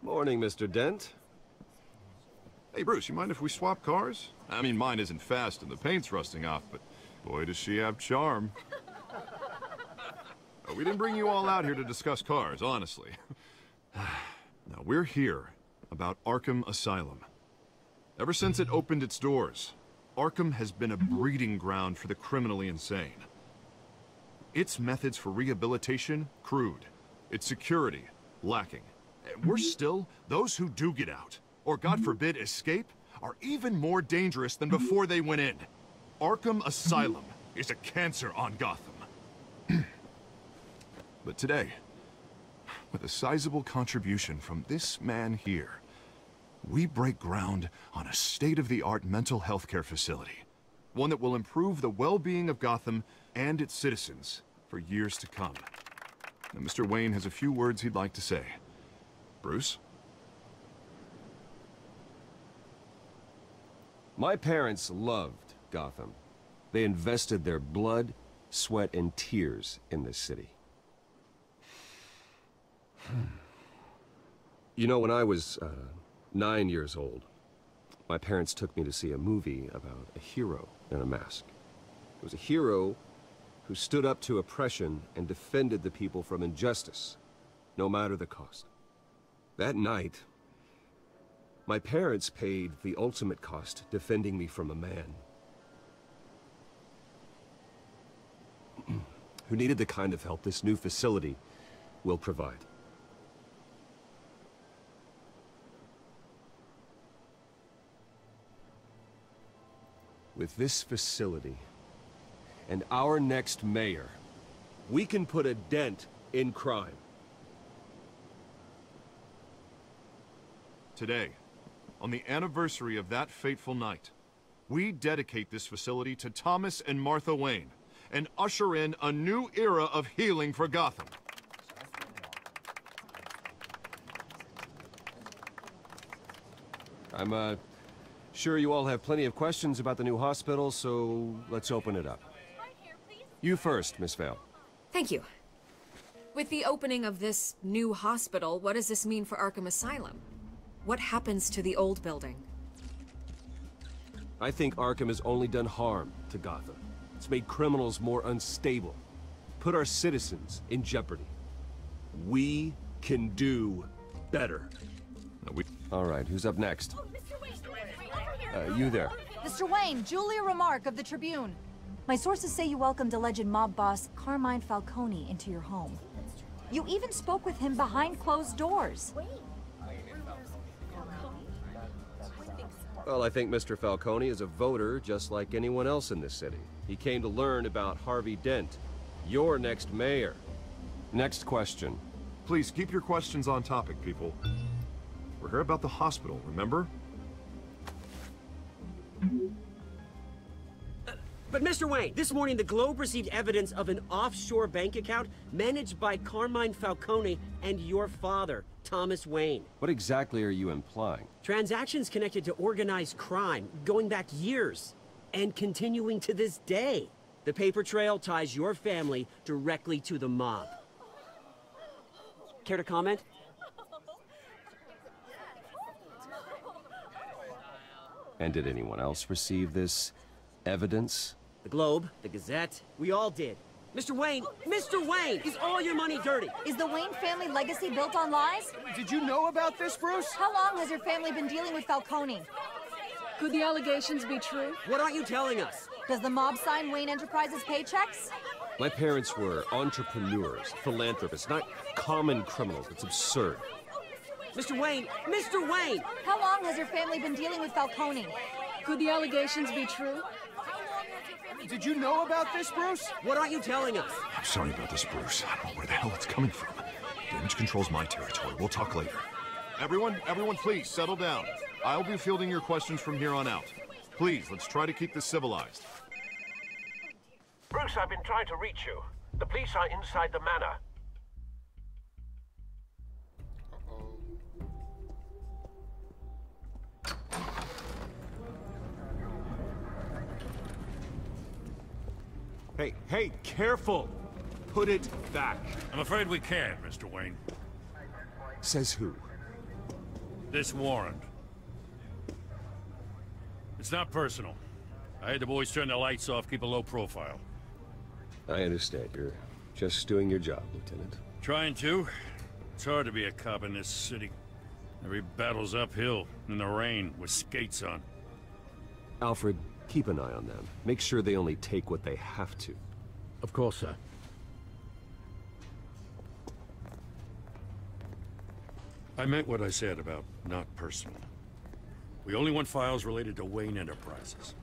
Morning, Mr. Dent. Hey, Bruce, you mind if we swap cars? I mean, mine isn't fast and the paint's rusting off, but boy, does she have charm. We didn't bring you all out here to discuss cars, honestly. Now, we're here about Arkham Asylum. Ever since it opened its doors, Arkham has been a breeding ground for the criminally insane. Its methods for rehabilitation, crude. Its security, lacking. And worse still, those who do get out, or God forbid escape, are even more dangerous than before they went in. Arkham Asylum is a cancer on Gotham. But today, with a sizable contribution from this man here, we break ground on a state-of-the-art mental health care facility. One that will improve the well-being of Gotham and its citizens for years to come. Now, Mr. Wayne has a few words he'd like to say. Bruce? My parents loved Gotham. They invested their blood, sweat, and tears in this city. You know, when I was 9 years old, my parents took me to see a movie about a hero in a mask. It was a hero who stood up to oppression and defended the people from injustice, no matter the cost. That night, my parents paid the ultimate cost defending me from a man who needed the kind of help this new facility will provide. With this facility, and our next mayor, we can put a dent in crime. Today, on the anniversary of that fateful night, we dedicate this facility to Thomas and Martha Wayne, and usher in a new era of healing for Gotham. I'm, sure you all have plenty of questions about the new hospital, so let's open it up. You first, Miss Vale. Thank you. With the opening of this new hospital, what does this mean for Arkham Asylum? What happens to the old building? I think Arkham has only done harm to Gotham. It's made criminals more unstable, put our citizens in jeopardy. We can do better. All right, who's up next? You there. Mr. Wayne, Julia Remark of the Tribune. My sources say you welcomed alleged mob boss Carmine Falcone into your home. You even spoke with him behind closed doors. Well, I think Mr. Falcone is a voter just like anyone else in this city. He came to learn about Harvey Dent, your next mayor. Next question. Please keep your questions on topic, people. We're here about the hospital, remember? But Mr. Wayne, this morning the Globe received evidence of an offshore bank account managed by Carmine Falcone and your father, Thomas Wayne. What exactly are you implying? Transactions connected to organized crime, going back years, and continuing to this day. The paper trail ties your family directly to the mob. Care to comment? And did anyone else receive this evidence? The Globe, the Gazette, we all did. Mr. Wayne, is all your money dirty? Is the Wayne family legacy built on lies? Did you know about this, Bruce? How long has your family been dealing with Falcone? Could the allegations be true? What aren't you telling us? Does the mob sign Wayne Enterprises paychecks? My parents were entrepreneurs, philanthropists, not common criminals. It's absurd. Mr. Wayne! How long has your family been dealing with Falcone? Could the allegations be true? Did you know about this, Bruce? What aren't you telling us? I'm sorry about this, Bruce. I don't know where the hell it's coming from. Damage control's my territory. We'll talk later. Everyone, please, settle down. I'll be fielding your questions from here on out. Please, let's try to keep this civilized. Bruce, I've been trying to reach you. The police are inside the manor. Hey, careful! Put it back. I'm afraid we can't, Mr. Wayne. Says who? This warrant. It's not personal. I had the boys turn the lights off, keep a low profile. I understand. You're just doing your job, Lieutenant. Trying to. It's hard to be a cop in this city. Every battle's uphill, in the rain, with skates on. Alfred, keep an eye on them. Make sure they only take what they have to. Of course, sir. I meant what I said about not personal. We only want files related to Wayne Enterprises.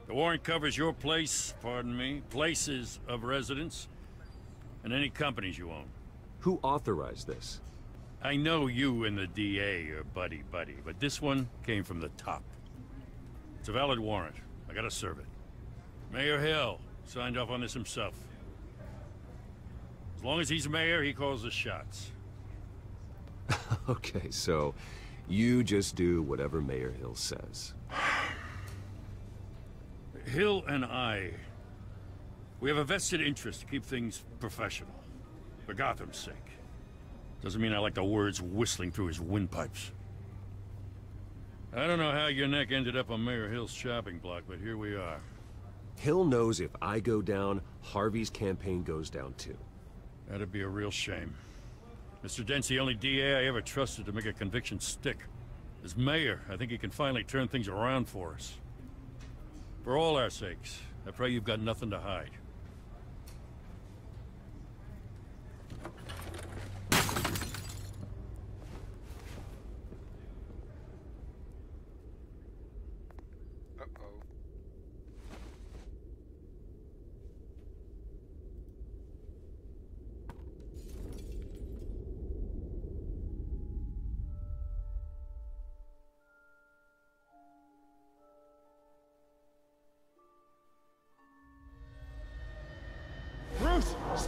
The warrant covers your place, pardon me, places of residence, and any companies you own. Who authorized this? I know you and the DA are buddy-buddy, but this one came from the top. It's a valid warrant. I gotta serve it. Mayor Hill signed off on this himself. As long as he's mayor, he calls the shots. Okay, so you just do whatever Mayor Hill says. Hill and I, we have a vested interest to keep things professional. For Gotham's sake. Doesn't mean I like the words whistling through his windpipes. I don't know how your neck ended up on Mayor Hill's shopping block, but here we are. Hill knows if I go down, Harvey's campaign goes down too. That'd be a real shame. Mr. Dent's the only DA I ever trusted to make a conviction stick. As mayor, I think he can finally turn things around for us. For all our sakes, I pray you've got nothing to hide.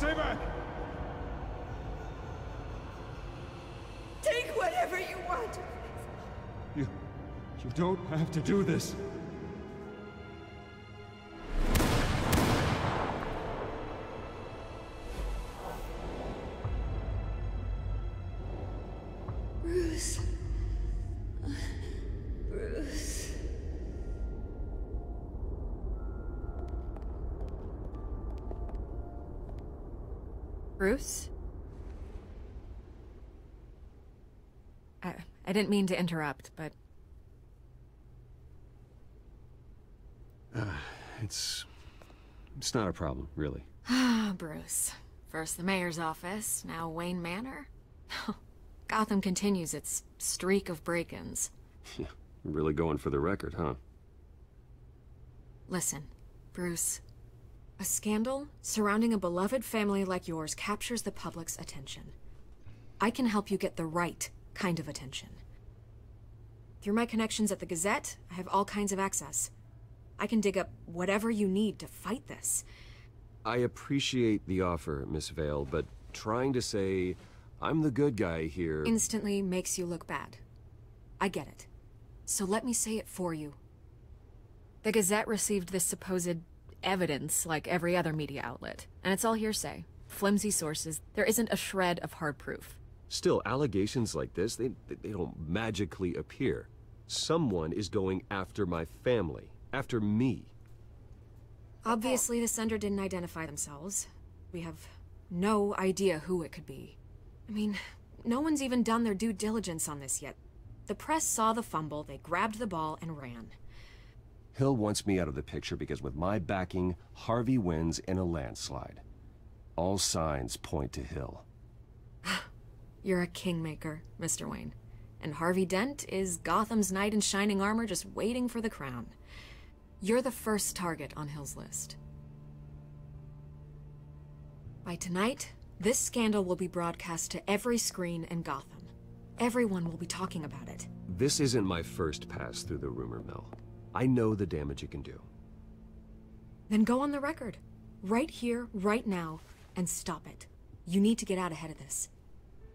Stay back! Take whatever you want. You don't have to do this. Bruce. Bruce. Bruce? I didn't mean to interrupt, but... It's not a problem, really. Ah, Bruce. First the mayor's office, now Wayne Manor. Gotham continues its streak of break-ins. Yeah, really going for the record, huh? Listen, Bruce. A scandal surrounding a beloved family like yours captures the public's attention. I can help you get the right kind of attention. Through my connections at the Gazette, I have all kinds of access. I can dig up whatever you need to fight this. I appreciate the offer, Miss Vale, but trying to say I'm the good guy here... Instantly makes you look bad. I get it. So let me say it for you. The Gazette received this supposed evidence like every other media outlet, and it's all hearsay. Flimsy sources. There isn't a shred of hard proof. Still, allegations like this, they don't magically appear. Someone is going after my family. After me. Obviously, the sender didn't identify themselves. We have no idea who it could be. I mean, no one's even done their due diligence on this yet. The press saw the fumble, they grabbed the ball and ran. Hill wants me out of the picture because with my backing, Harvey wins in a landslide. All signs point to Hill. You're a kingmaker, Mr. Wayne. And Harvey Dent is Gotham's knight in shining armor just waiting for the crown. You're the first target on Hill's list. By tonight, this scandal will be broadcast to every screen in Gotham. Everyone will be talking about it. This isn't my first pass through the rumor mill. I know the damage it can do. Then go on the record. Right here, right now, and stop it. You need to get out ahead of this.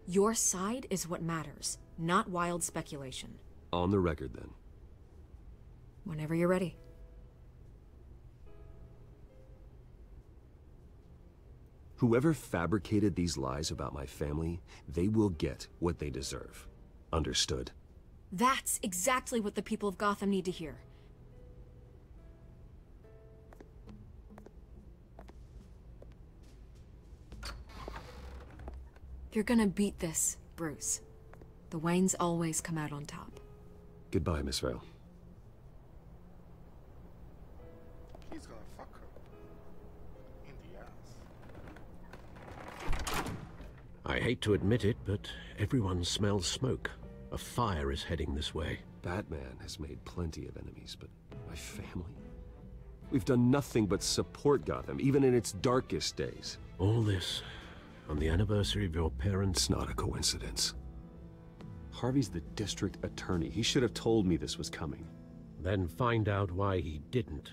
Your side is what matters, not wild speculation. On the record, then. Whenever you're ready. Whoever fabricated these lies about my family, they will get what they deserve. Understood? That's exactly what the people of Gotham need to hear. You're gonna beat this, Bruce. The Waynes always come out on top. Goodbye, Miss Vale. He's gonna fuck her. In the ass. I hate to admit it, but everyone smells smoke. A fire is heading this way. Batman has made plenty of enemies, but my family? We've done nothing but support Gotham, even in its darkest days. All this on the anniversary of your parents'... It's not a coincidence. Harvey's the district attorney. He should have told me this was coming. Then find out why he didn't.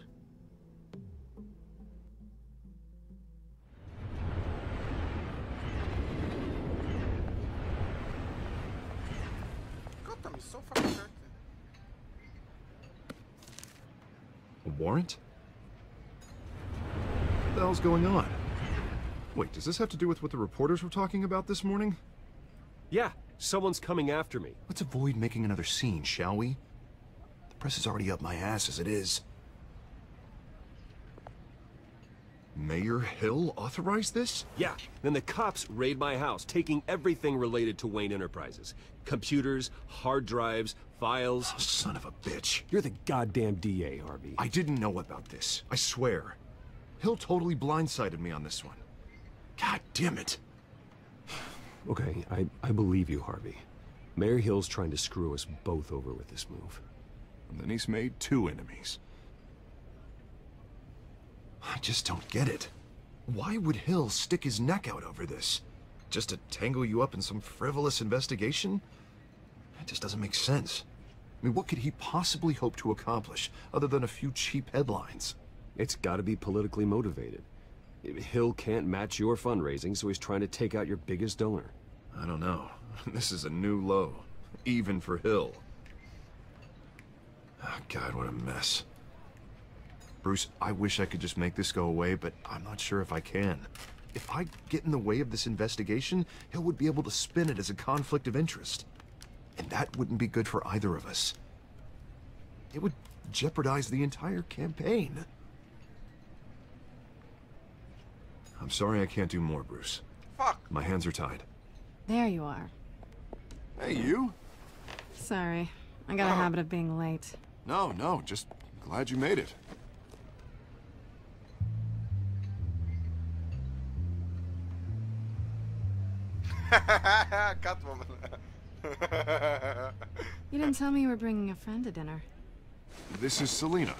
Gotham is so fucking dirty. A warrant? What the hell's going on? Wait, does this have to do with what the reporters were talking about this morning? Yeah, someone's coming after me. Let's avoid making another scene, shall we? The press is already up my ass as it is. Mayor Hill authorized this? Yeah, then the cops raid my house, taking everything related to Wayne Enterprises. Computers, hard drives, files. Oh, son of a bitch. You're the goddamn DA, Harvey. I didn't know about this, I swear. Hill totally blindsided me on this one. God damn it. Okay, I believe you, Harvey. Mayor Hill's trying to screw us both over with this move. And then he's made 2 enemies. I just don't get it. Why would Hill stick his neck out over this? Just to tangle you up in some frivolous investigation? It just doesn't make sense. I mean, what could he possibly hope to accomplish other than a few cheap headlines? It's gotta be politically motivated. Hill can't match your fundraising, so he's trying to take out your biggest donor. I don't know. This is a new low. Even for Hill. Oh, God, what a mess. Bruce, I wish I could just make this go away, but I'm not sure if I can. If I get in the way of this investigation, Hill would be able to spin it as a conflict of interest. And that wouldn't be good for either of us. It would jeopardize the entire campaign. I'm sorry I can't do more, Bruce. Fuck. My hands are tied. There you are. Hey, you? Sorry. I got a habit of being late. No, just glad you made it. Catwoman. You didn't tell me you were bringing a friend to dinner. This is Selina.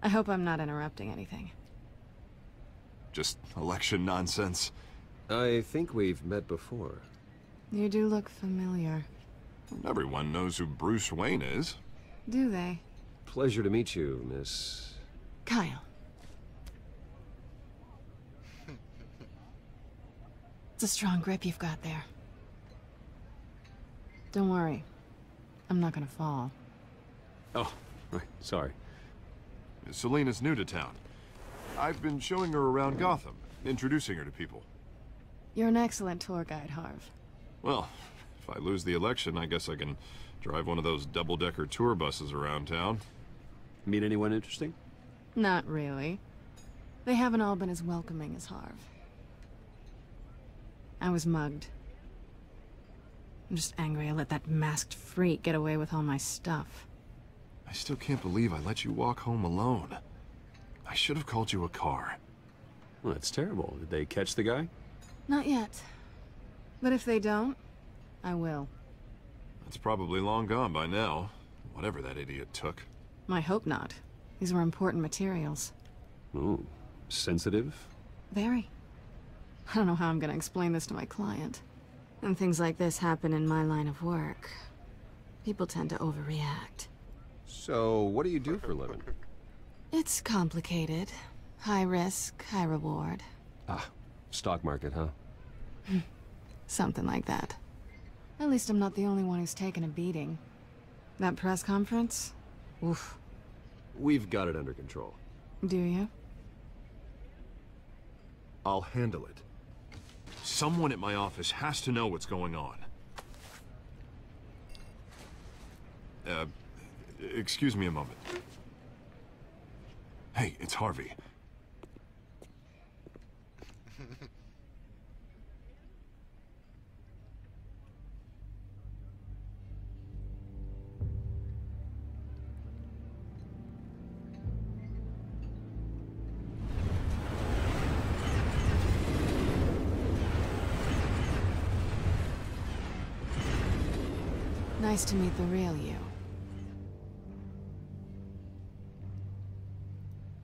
I hope I'm not interrupting anything. Just election nonsense. I think we've met before. You do look familiar. Everyone knows who Bruce Wayne is. Do they? Pleasure to meet you, Miss... Kyle. It's a strong grip you've got there. Don't worry. I'm not gonna fall. Oh, right, sorry. Selina's new to town. I've been showing her around Gotham, introducing her to people. You're an excellent tour guide, Harv. Well, if I lose the election, I guess I can drive one of those double-decker tour buses around town. Meet anyone interesting? Not really. They haven't all been as welcoming as Harv. I was mugged. I'm just angry I let that masked freak get away with all my stuff. I still can't believe I let you walk home alone. I should have called you a car. Well, that's terrible. Did they catch the guy? Not yet. But if they don't, I will. It's probably long gone by now, whatever that idiot took. I hope not. These were important materials. Ooh, sensitive? Very. I don't know how I'm gonna explain this to my client. When things like this happen in my line of work, people tend to overreact. So, what do you do for a living? It's complicated. High risk, high reward. Ah, stock market, huh? Something like that. At least I'm not the only one who's taken a beating. That press conference? Oof. We've got it under control. Do you? I'll handle it. Someone at my office has to know what's going on. Excuse me a moment. Hey, it's Harvey. Nice to meet the real you.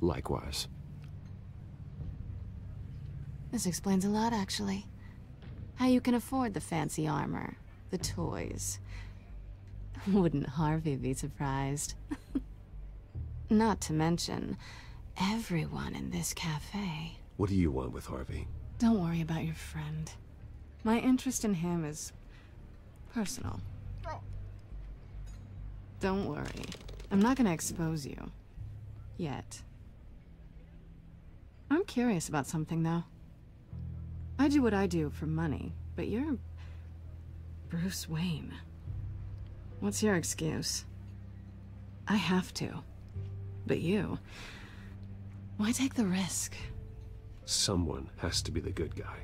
Likewise. This explains a lot, actually. How you can afford the fancy armor, the toys. Wouldn't Harvey be surprised? Not to mention, everyone in this cafe. What do you want with Harvey? Don't worry about your friend. My interest in him is personal. Don't worry. I'm not gonna expose you. Yet. I'm curious about something, though. I do what I do for money, but you're... Bruce Wayne. What's your excuse? I have to. But you... Why take the risk? Someone has to be the good guy.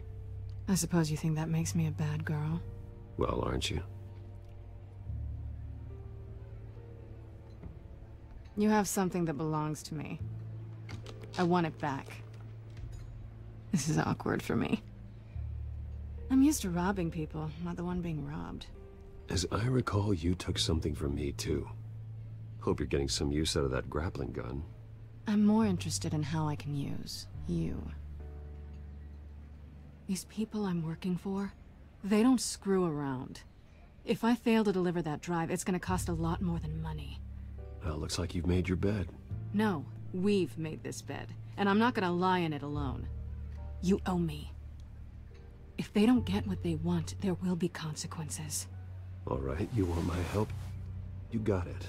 I suppose you think that makes me a bad girl? Well, aren't you? You have something that belongs to me. I want it back. This is awkward for me. I'm used to robbing people, not the one being robbed. As I recall, you took something from me, too. Hope you're getting some use out of that grappling gun. I'm more interested in how I can use you. These people I'm working for, they don't screw around. If I fail to deliver that drive, it's gonna cost a lot more than money. Well, looks like you've made your bed. No, we've made this bed. And I'm not gonna lie in it alone. You owe me. If they don't get what they want, there will be consequences. All right, you want my help? You got it.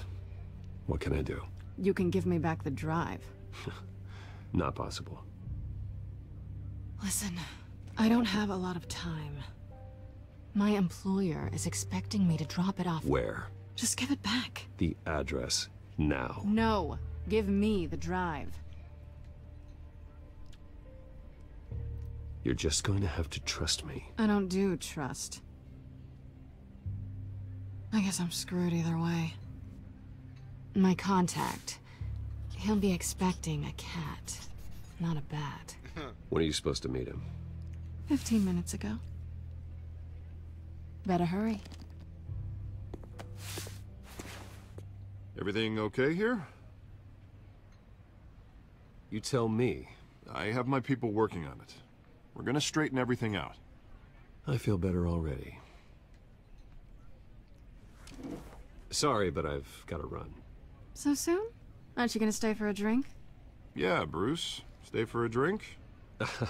What can I do? You can give me back the drive. Not possible. Listen, I don't have a lot of time. My employer is expecting me to drop it off. Where? Just give it back. The address, now. No, give me the drive. You're just going to have to trust me. I don't do trust. I guess I'm screwed either way. My contact. He'll be expecting a cat, not a bat. When are you supposed to meet him? 15 minutes ago. Better hurry. Everything okay here? You tell me. I have my people working on it. We're gonna straighten everything out. I feel better already. Sorry, but I've got to run. So soon? Aren't you gonna stay for a drink? Yeah, Bruce. Stay for a drink?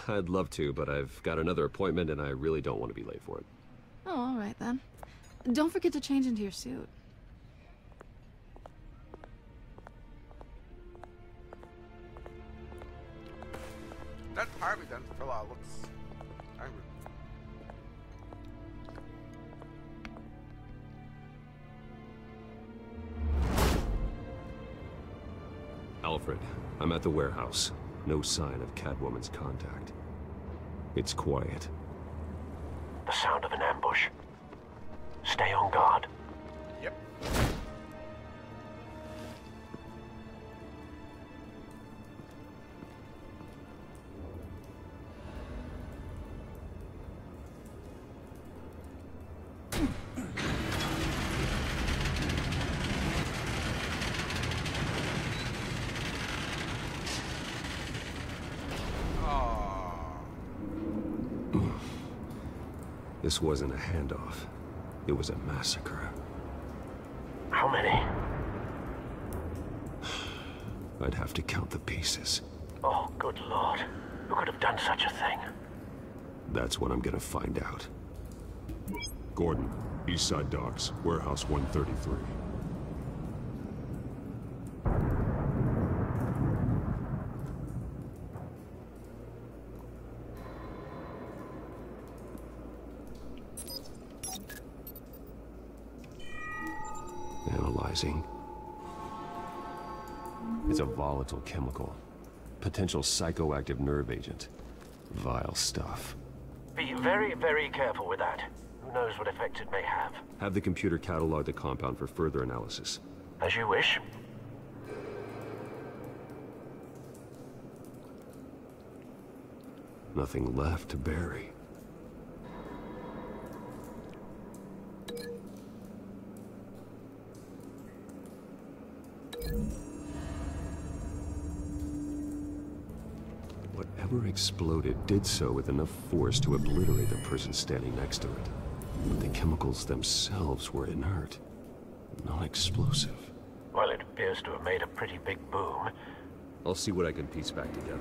I'd love to, but I've got another appointment and I really don't want to be late for it. Oh, all right then. Don't forget to change into your suit. That Harvey Dent fella looks angry. Alfred, I'm at the warehouse. No sign of Catwoman's contact. It's quiet. The sound of an ambush. Stay on guard. Yep. This wasn't a handoff. It was a massacre. How many? I'd have to count the pieces. Oh, good lord. Who could have done such a thing? That's what I'm gonna find out. Gordon, East Side Docks, Warehouse 133. Analyzing. It's a volatile chemical. Potential psychoactive nerve agent. Vile stuff. Be very, very careful with that. Who knows what effects it may have. Have the computer catalog the compound for further analysis. As you wish. Nothing left to bury. Whatever exploded did so with enough force to obliterate the person standing next to it. But the chemicals themselves were inert, non-explosive. Well, it appears to have made a pretty big boom. I'll see what I can piece back together.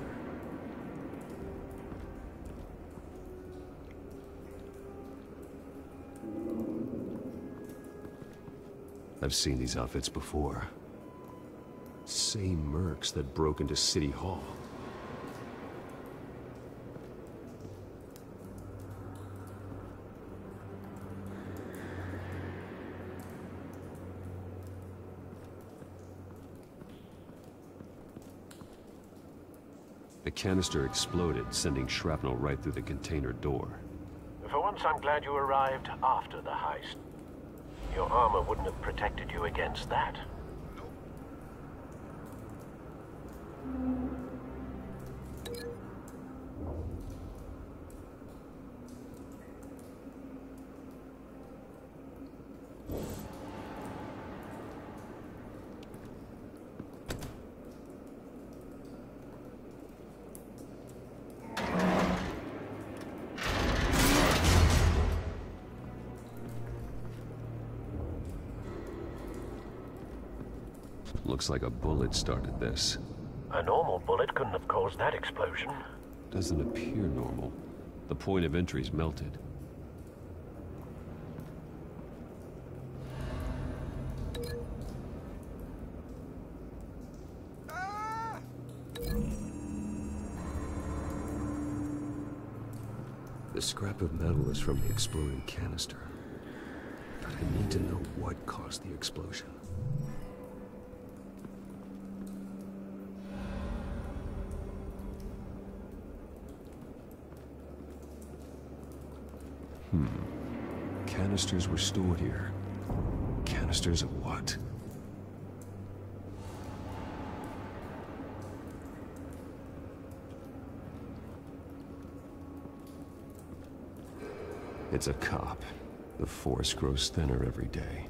I've seen these outfits before. Same mercs that broke into City Hall. The canister exploded, sending shrapnel right through the container door. For once, I'm glad you arrived after the heist. Your armor wouldn't have protected you against that. Looks like a bullet started this. A normal bullet couldn't have caused that explosion. Doesn't appear normal. The point of entry's melted. The scrap of metal is from the exploding canister. But I need to know what caused the explosion. Canisters were stored here. Canisters of what? It's a cop. The force grows thinner every day.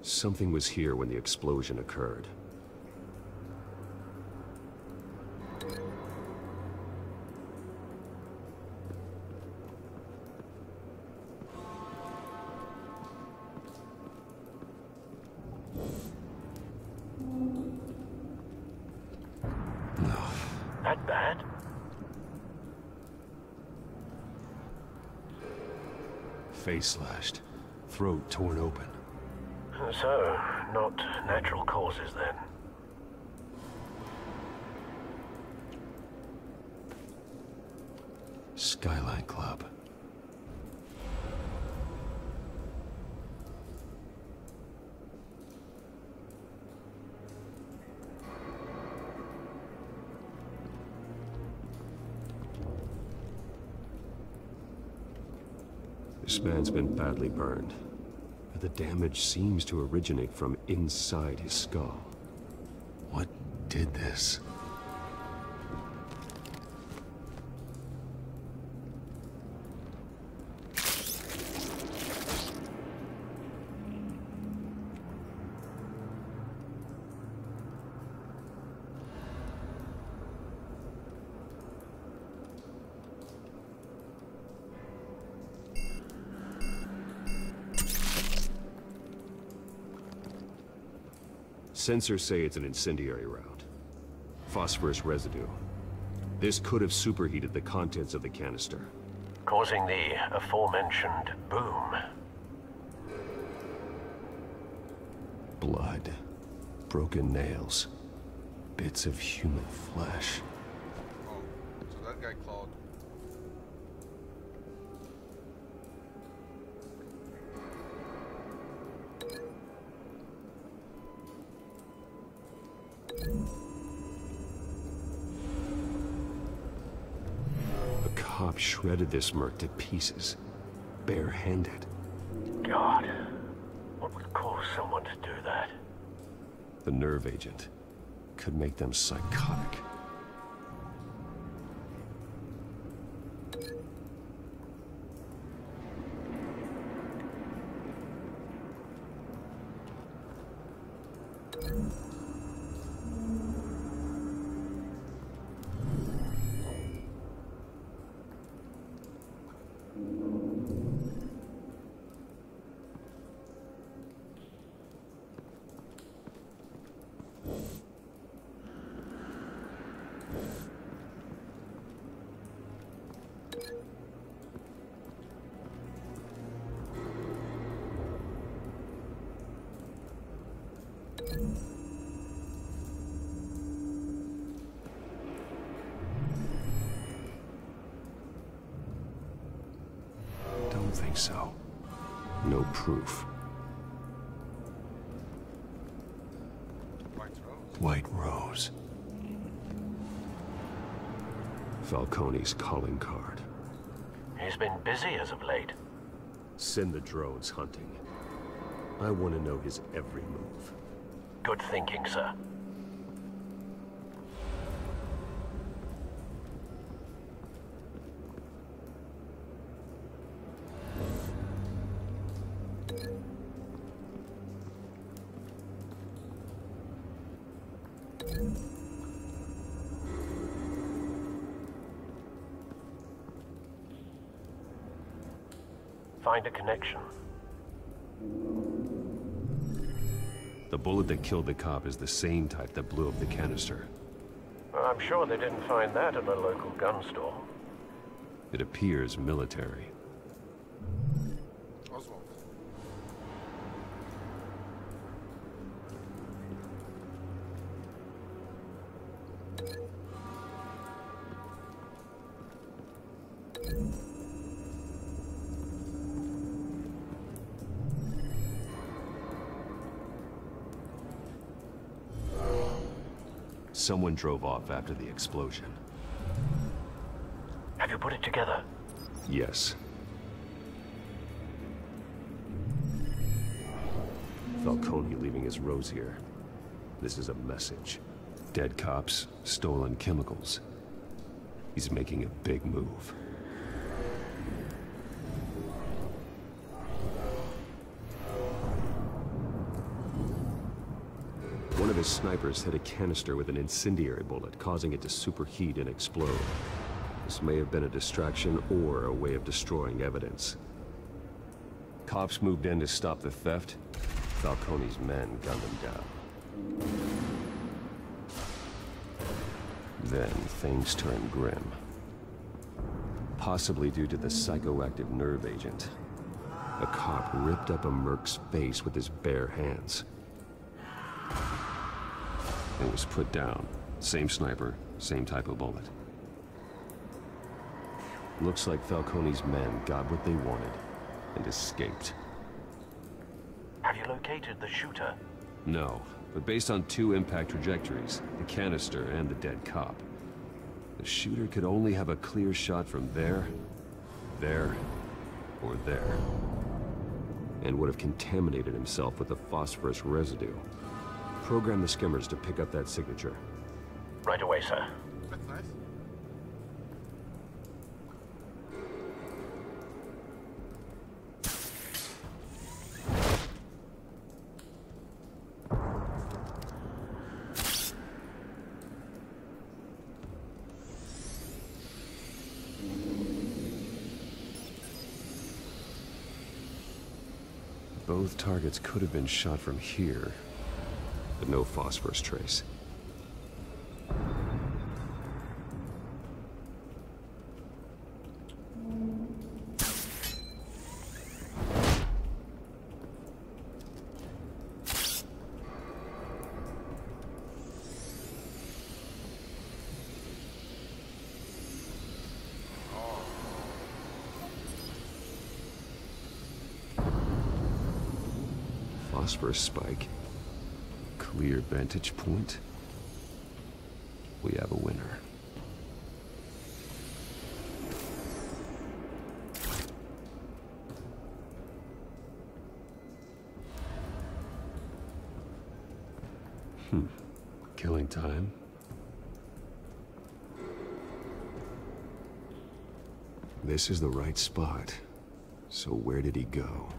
Something was here when the explosion occurred. That bad? Face slashed, throat torn open. So, not natural causes then. Skyline Club. This man's been badly burned. The damage seems to originate from inside his skull. What did this? Sensors say it's an incendiary round. Phosphorus residue. This could have superheated the contents of the canister. Causing the aforementioned boom. Blood. Broken nails. Bits of human flesh. Oh, so that guy Claude. A cop shredded this merc to pieces, bare-handed. God, what would cause someone to do that? The nerve agent could make them psychotic. Don't think so. No proof. White Rose. Falcone's calling card. He's been busy as of late. Send the drones hunting. I want to know his every move. Good thinking, sir. Find a connection. The bullet that killed the cop is the same type that blew up the canister. I'm sure they didn't find that at a local gun store. It appears military. Oswald. Someone drove off after the explosion. Have you put it together? Yes. Falcone leaving his rose here. This is a message. Dead cops, stolen chemicals. He's making a big move. One of his snipers hit a canister with an incendiary bullet, causing it to superheat and explode. This may have been a distraction or a way of destroying evidence. Cops moved in to stop the theft. Falcone's men gunned him down. Then things turned grim. Possibly due to the psychoactive nerve agent. A cop ripped up a merc's face with his bare hands. It was put down. Same sniper, same type of bullet. Looks like Falcone's men got what they wanted and escaped. Have you located the shooter? No, but based on 2 impact trajectories, the canister and the dead cop, the shooter could only have a clear shot from there, or there, and would have contaminated himself with the phosphorus residue. Program the skimmers to pick up that signature. Right away, sir. That's nice. Both targets could have been shot from here, but no phosphorus trace. Phosphorus spike. Clear vantage point. We have a winner. Killing time. This is the right spot. So where did he go?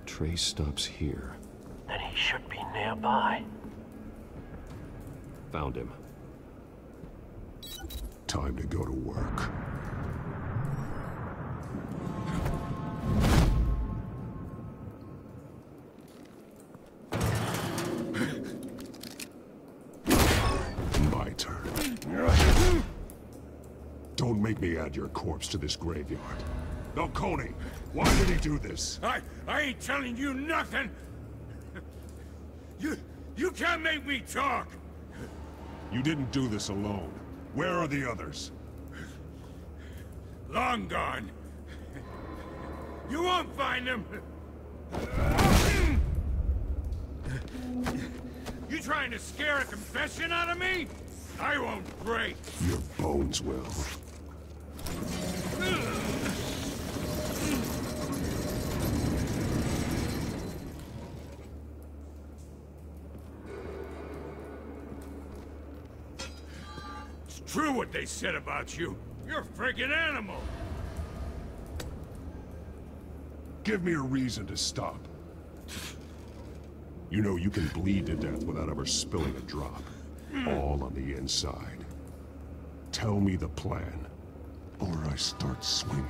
Trace stops here. Then he should be nearby. Found him. Time to go to work. My turn. Don't make me add your corpse to this graveyard. Falcone, why did he do this? I ain't telling you nothing! You can't make me talk! You didn't do this alone. Where are the others? Long gone. You won't find them! You trying to scare a confession out of me? I won't break! Your bones will. It's true what they said about you. You're a friggin' animal! Give me a reason to stop. You know you can bleed to death without ever spilling a drop. All on the inside. Tell me the plan, or I start swinging.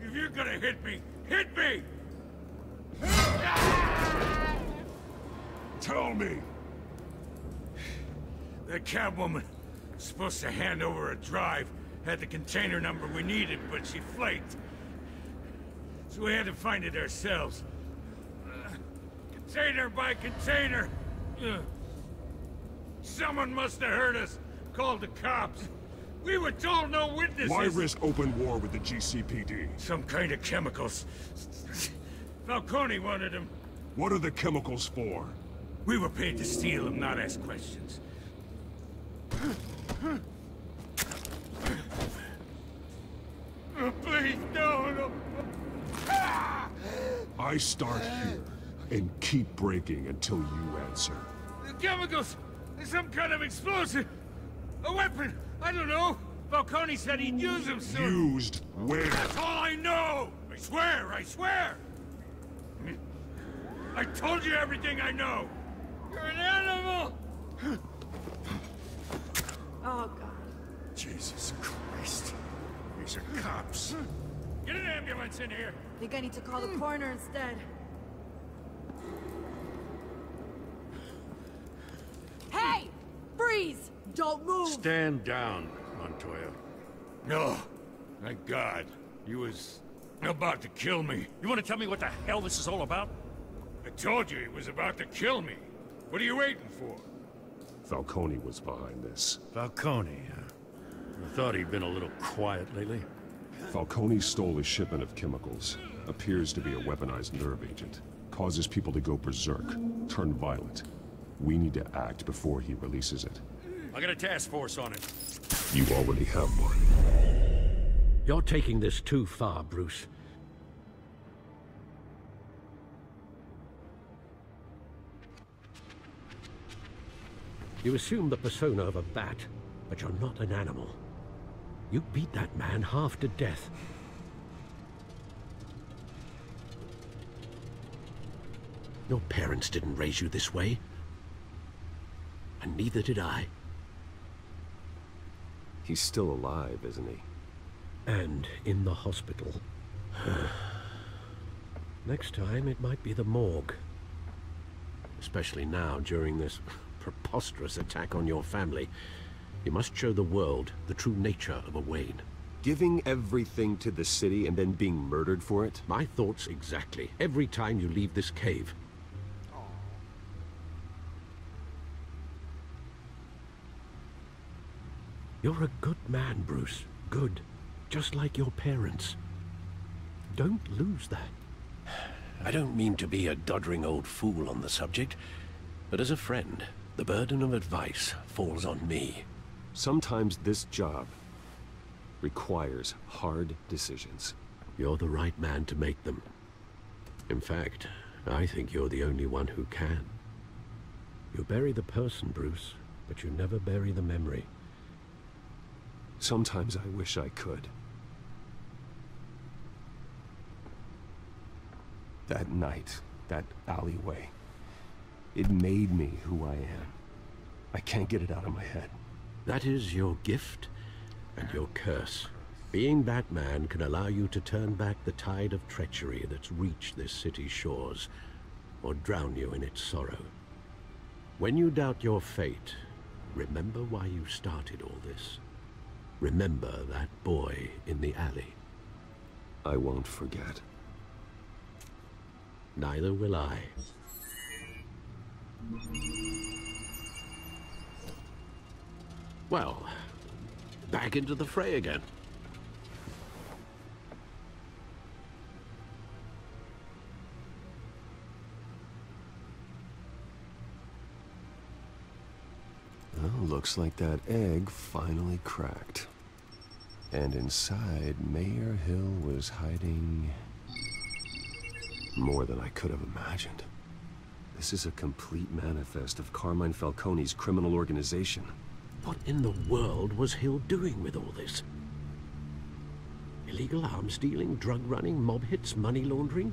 If you're gonna hit me, hit me! Tell me! That Catwoman was supposed to hand over a drive, had the container number we needed, but she flaked. So we had to find it ourselves. Container by container. Someone must have heard us, called the cops. We were told no witnesses. Why risk open war with the GCPD? Some kind of chemicals. Falcone wanted them. What are the chemicals for? We were paid to steal them, not ask questions. Oh, please, no. I start here, and keep breaking until you answer. The chemicals! Some kind of explosive! A weapon! I don't know! Falcone said he'd use them soon! Used where? That's all I know! I swear! I told you everything I know! You're an animal! Oh, God. Jesus Christ. These are cops. Get an ambulance in here! Think I need to call the coroner instead. Hey! Freeze! Don't move! Stand down, Montoya. No. Thank God. He was about to kill me. You want to tell me what the hell this is all about? I told you he was about to kill me. What are you waiting for? Falcone was behind this. Falcone, huh? I thought he'd been a little quiet lately. Falcone stole a shipment of chemicals. Appears to be a weaponized nerve agent. Causes people to go berserk, turn violent. We need to act before he releases it. I got a task force on it. You already have one. You're taking this too far, Bruce. You assume the persona of a bat, but you're not an animal. You beat that man half to death. Your parents didn't raise you this way. And neither did I. He's still alive, isn't he? And in the hospital. Next time, it might be the morgue. Especially now, during this preposterous attack on your family. You must show the world the true nature of a Wayne. Giving everything to the city and then being murdered for it? My thoughts exactly. Every time you leave this cave. You're a good man, Bruce. Good. Just like your parents. Don't lose that. I don't mean to be a doddering old fool on the subject, but as a friend, the burden of advice falls on me. Sometimes this job requires hard decisions. You're the right man to make them. In fact, I think you're the only one who can. You bury the person, Bruce, but you never bury the memory. Sometimes I wish I could. That night, that alleyway, it made me who I am. I can't get it out of my head. That is your gift and your curse. Being Batman can allow you to turn back the tide of treachery that's reached this city's shores, or drown you in its sorrow. When you doubt your fate, remember why you started all this. Remember that boy in the alley. I won't forget. Neither will I. Well, back into the fray again. Well, looks like that egg finally cracked. And inside, Mayor Hill was hiding more than I could have imagined. This is a complete manifest of Carmine Falcone's criminal organization. What in the world was Hill doing with all this? Illegal arms dealing, drug running, mob hits, money laundering?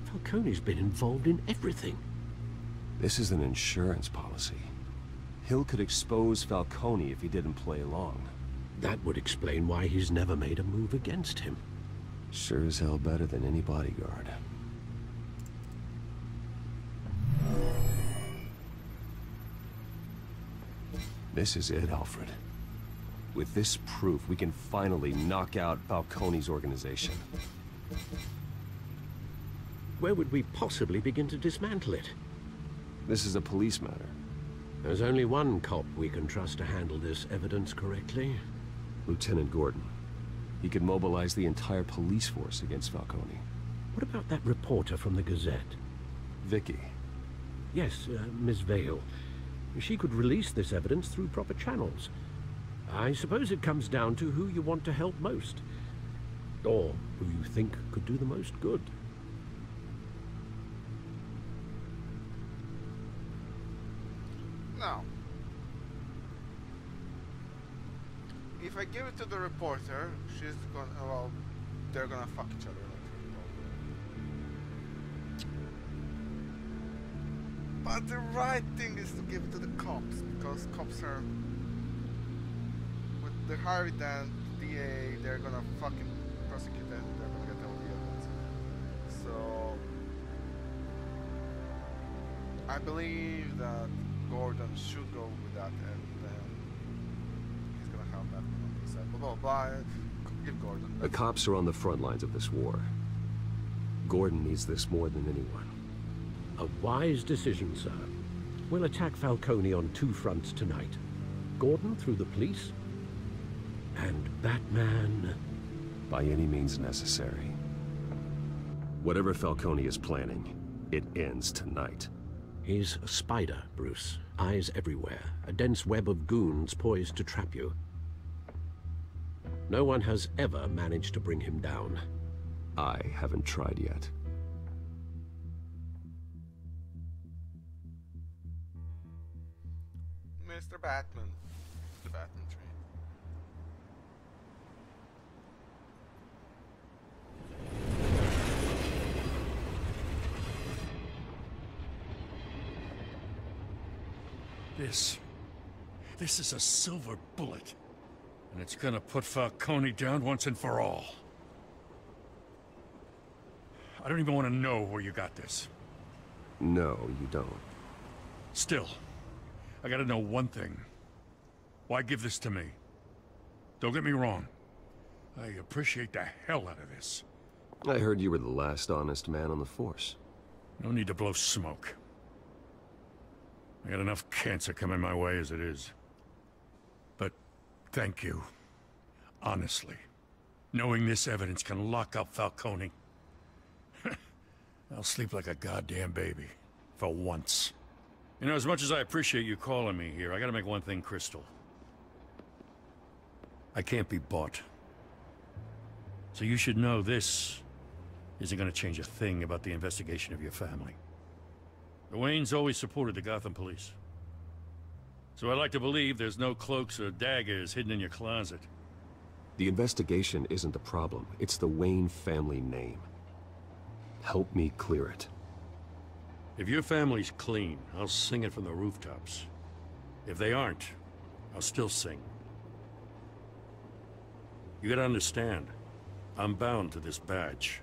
Falcone's been involved in everything. This is an insurance policy. Hill could expose Falcone if he didn't play along. That would explain why he's never made a move against him. Sure as hell better than any bodyguard. This is it, Alfred. With this proof, we can finally knock out Falcone's organization. Where would we possibly begin to dismantle it? This is a police matter. There's only one cop we can trust to handle this evidence correctly. Lieutenant Gordon. He could mobilize the entire police force against Falcone. What about that reporter from the Gazette? Vicky. Yes, Miss Vale. She could release this evidence through proper channels. I suppose it comes down to who you want to help most. Or who you think could do the most good. Now, if I give it to the reporter, she's gonna, well, they're gonna fuck each other. But the right thing is to give it to the cops, because cops are, with the Harvey Dent, DA, they're gonna fucking prosecute them, they're gonna get all the evidence. So, I believe that Gordon should go with that, and he's gonna have that on his side. Blah, blah, blah. Give Gordon. The cops are on the front lines of this war. Gordon needs this more than anyone. A wise decision, sir. We'll attack Falcone on two fronts tonight. Gordon through the police, and Batman... by any means necessary. Whatever Falcone is planning, it ends tonight. He's a spider, Bruce. Eyes everywhere. A dense web of goons poised to trap you. No one has ever managed to bring him down. I haven't tried yet. Mr. Batman. The Batman train. This is a silver bullet. And it's gonna put Falcone down once and for all. I don't even want to know where you got this. No, you don't. Still, I gotta know one thing. Why give this to me? Don't get me wrong. I appreciate the hell out of this. I heard you were the last honest man on the force. No need to blow smoke. I got enough cancer coming my way as it is. But thank you. Honestly. Knowing this evidence can lock up Falcone. I'll sleep like a goddamn baby. For once. You know, as much as I appreciate you calling me here, I gotta make one thing crystal. I can't be bought. So you should know this isn't gonna change a thing about the investigation of your family. The Waynes always supported the Gotham police. So I like to believe there's no cloaks or daggers hidden in your closet. The investigation isn't the problem. It's the Wayne family name. Help me clear it. If your family's clean, I'll sing it from the rooftops. If they aren't, I'll still sing. You gotta understand, I'm bound to this badge.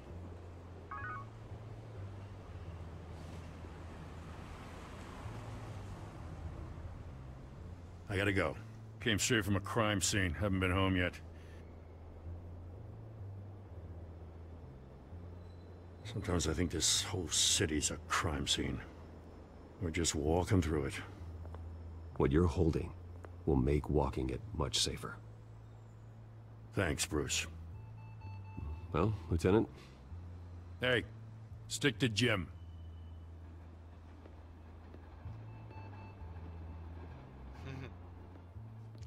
I gotta go. Came straight from a crime scene. Haven't been home yet. Sometimes I think this whole city's a crime scene. We're just walking through it. What you're holding will make walking it much safer. Thanks, Bruce. Well, Lieutenant? Hey, stick to Jim.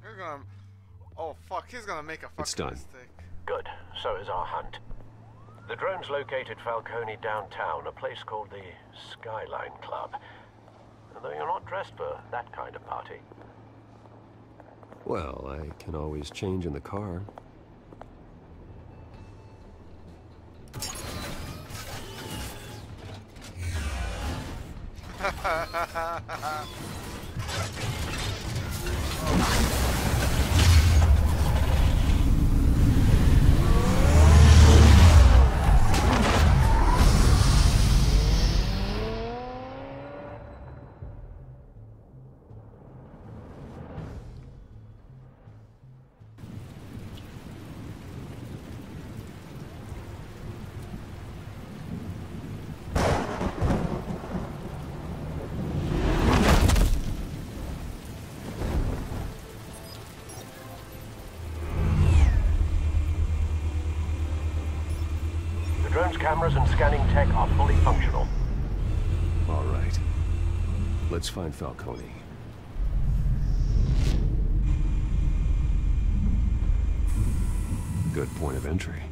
You're gonna... Oh fuck, he's gonna make a fucking mistake. Good. So is our hunt. The drones located Falcone downtown, a place called the Skyline Club. Though you're not dressed for that kind of party. Well, I can always change in the car. cameras and scanning tech are fully functional. All right. Let's find Falcone. Good point of entry.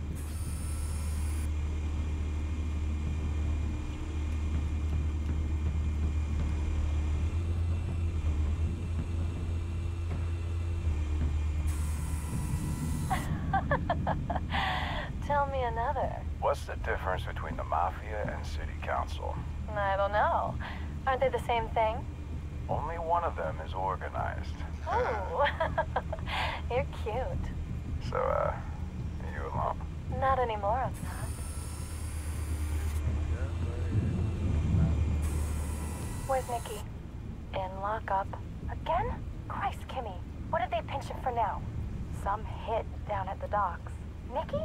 Tell me another. What's the difference between the Mafia and City Council? I don't know. Aren't they the same thing? Only one of them is organized. Oh, you're cute. So, are you alone? Not anymore, I'm not. Where's Nikki? In lockup. Again? Christ, Kimmy. What did they pinch him for now? Some hit down at the docks. Nikki?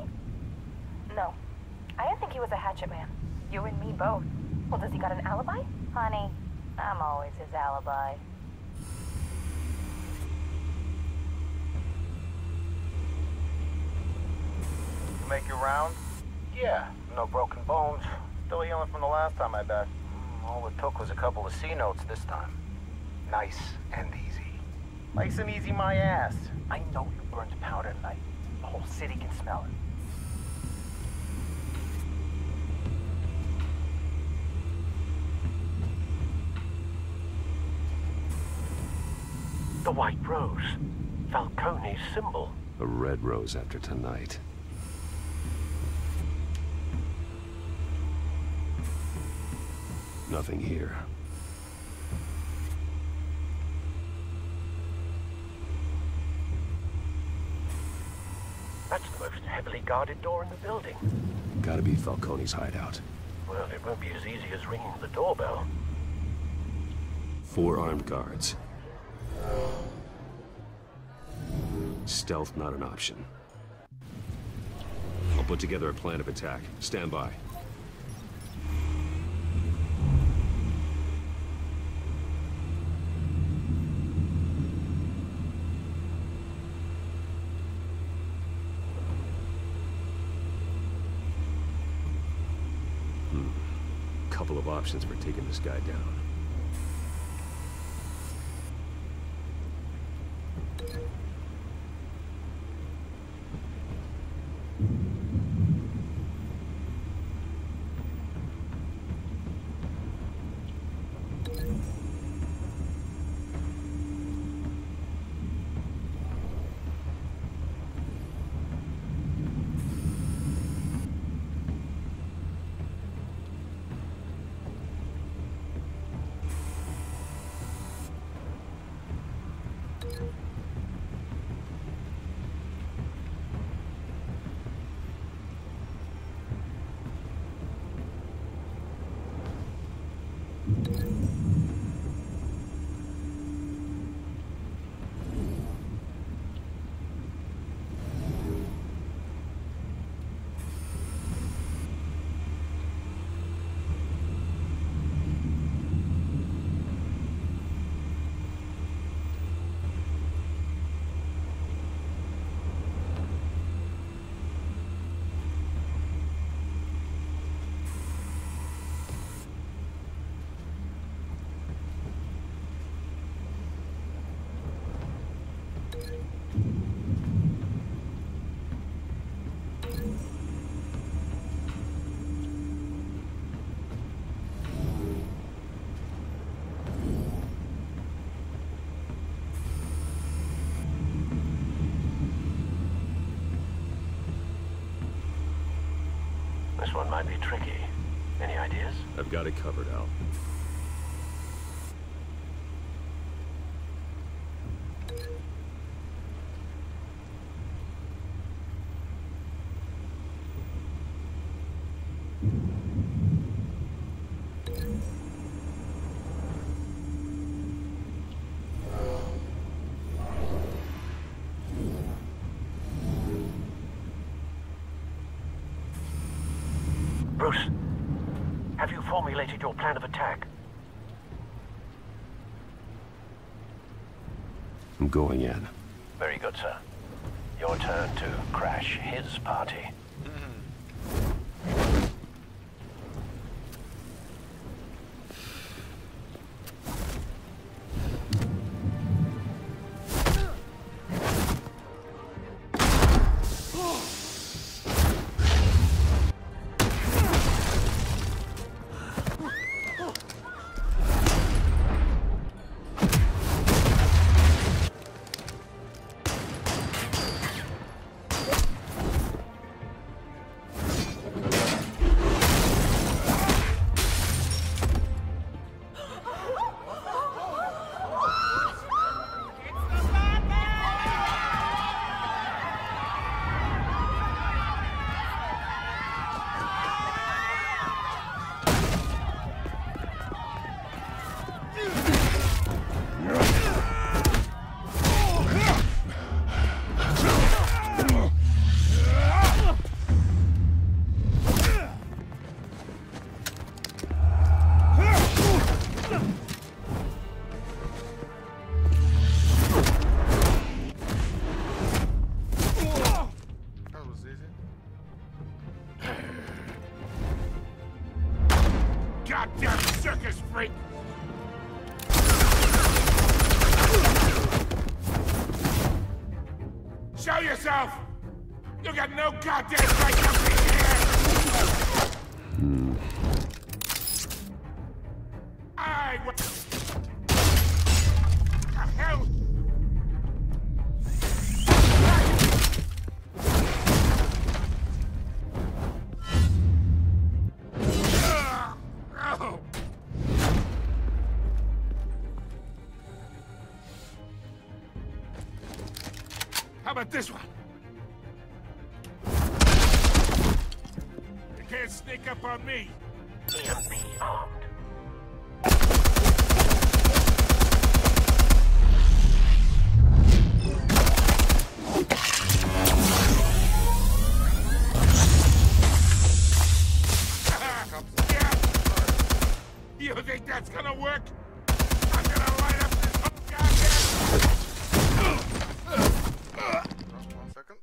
No. I didn't think he was a hatchet man. You and me both. Well, does he got an alibi? Honey, I'm always his alibi. You make your round? Yeah, no broken bones. Still healing from the last time I bet. All it took was a couple of C notes this time. Nice and easy. Nice and easy my ass. I know you burned powder tonight. The whole city can smell it. The White Rose. Falcone's symbol. A red rose after tonight. Nothing here. That's the most heavily guarded door in the building. Gotta be Falcone's hideout. Well, it won't be as easy as ringing the doorbell. 4 armed guards. Stealth not an option. I'll put together a plan of attack. Stand by. Couple of options for taking this guy down. This one might be tricky. Any ideas? I've got it covered, Al. Bruce, have you formulated your plan of attack? I'm going in. Very good, sir. Your turn to crash his party. Show yourself! You got no goddamn right to be here! What the hell? How about this one? You can't sneak up on me. EMP armed. You think that's gonna work? I'm gonna light up this whole goddamn... 1 second.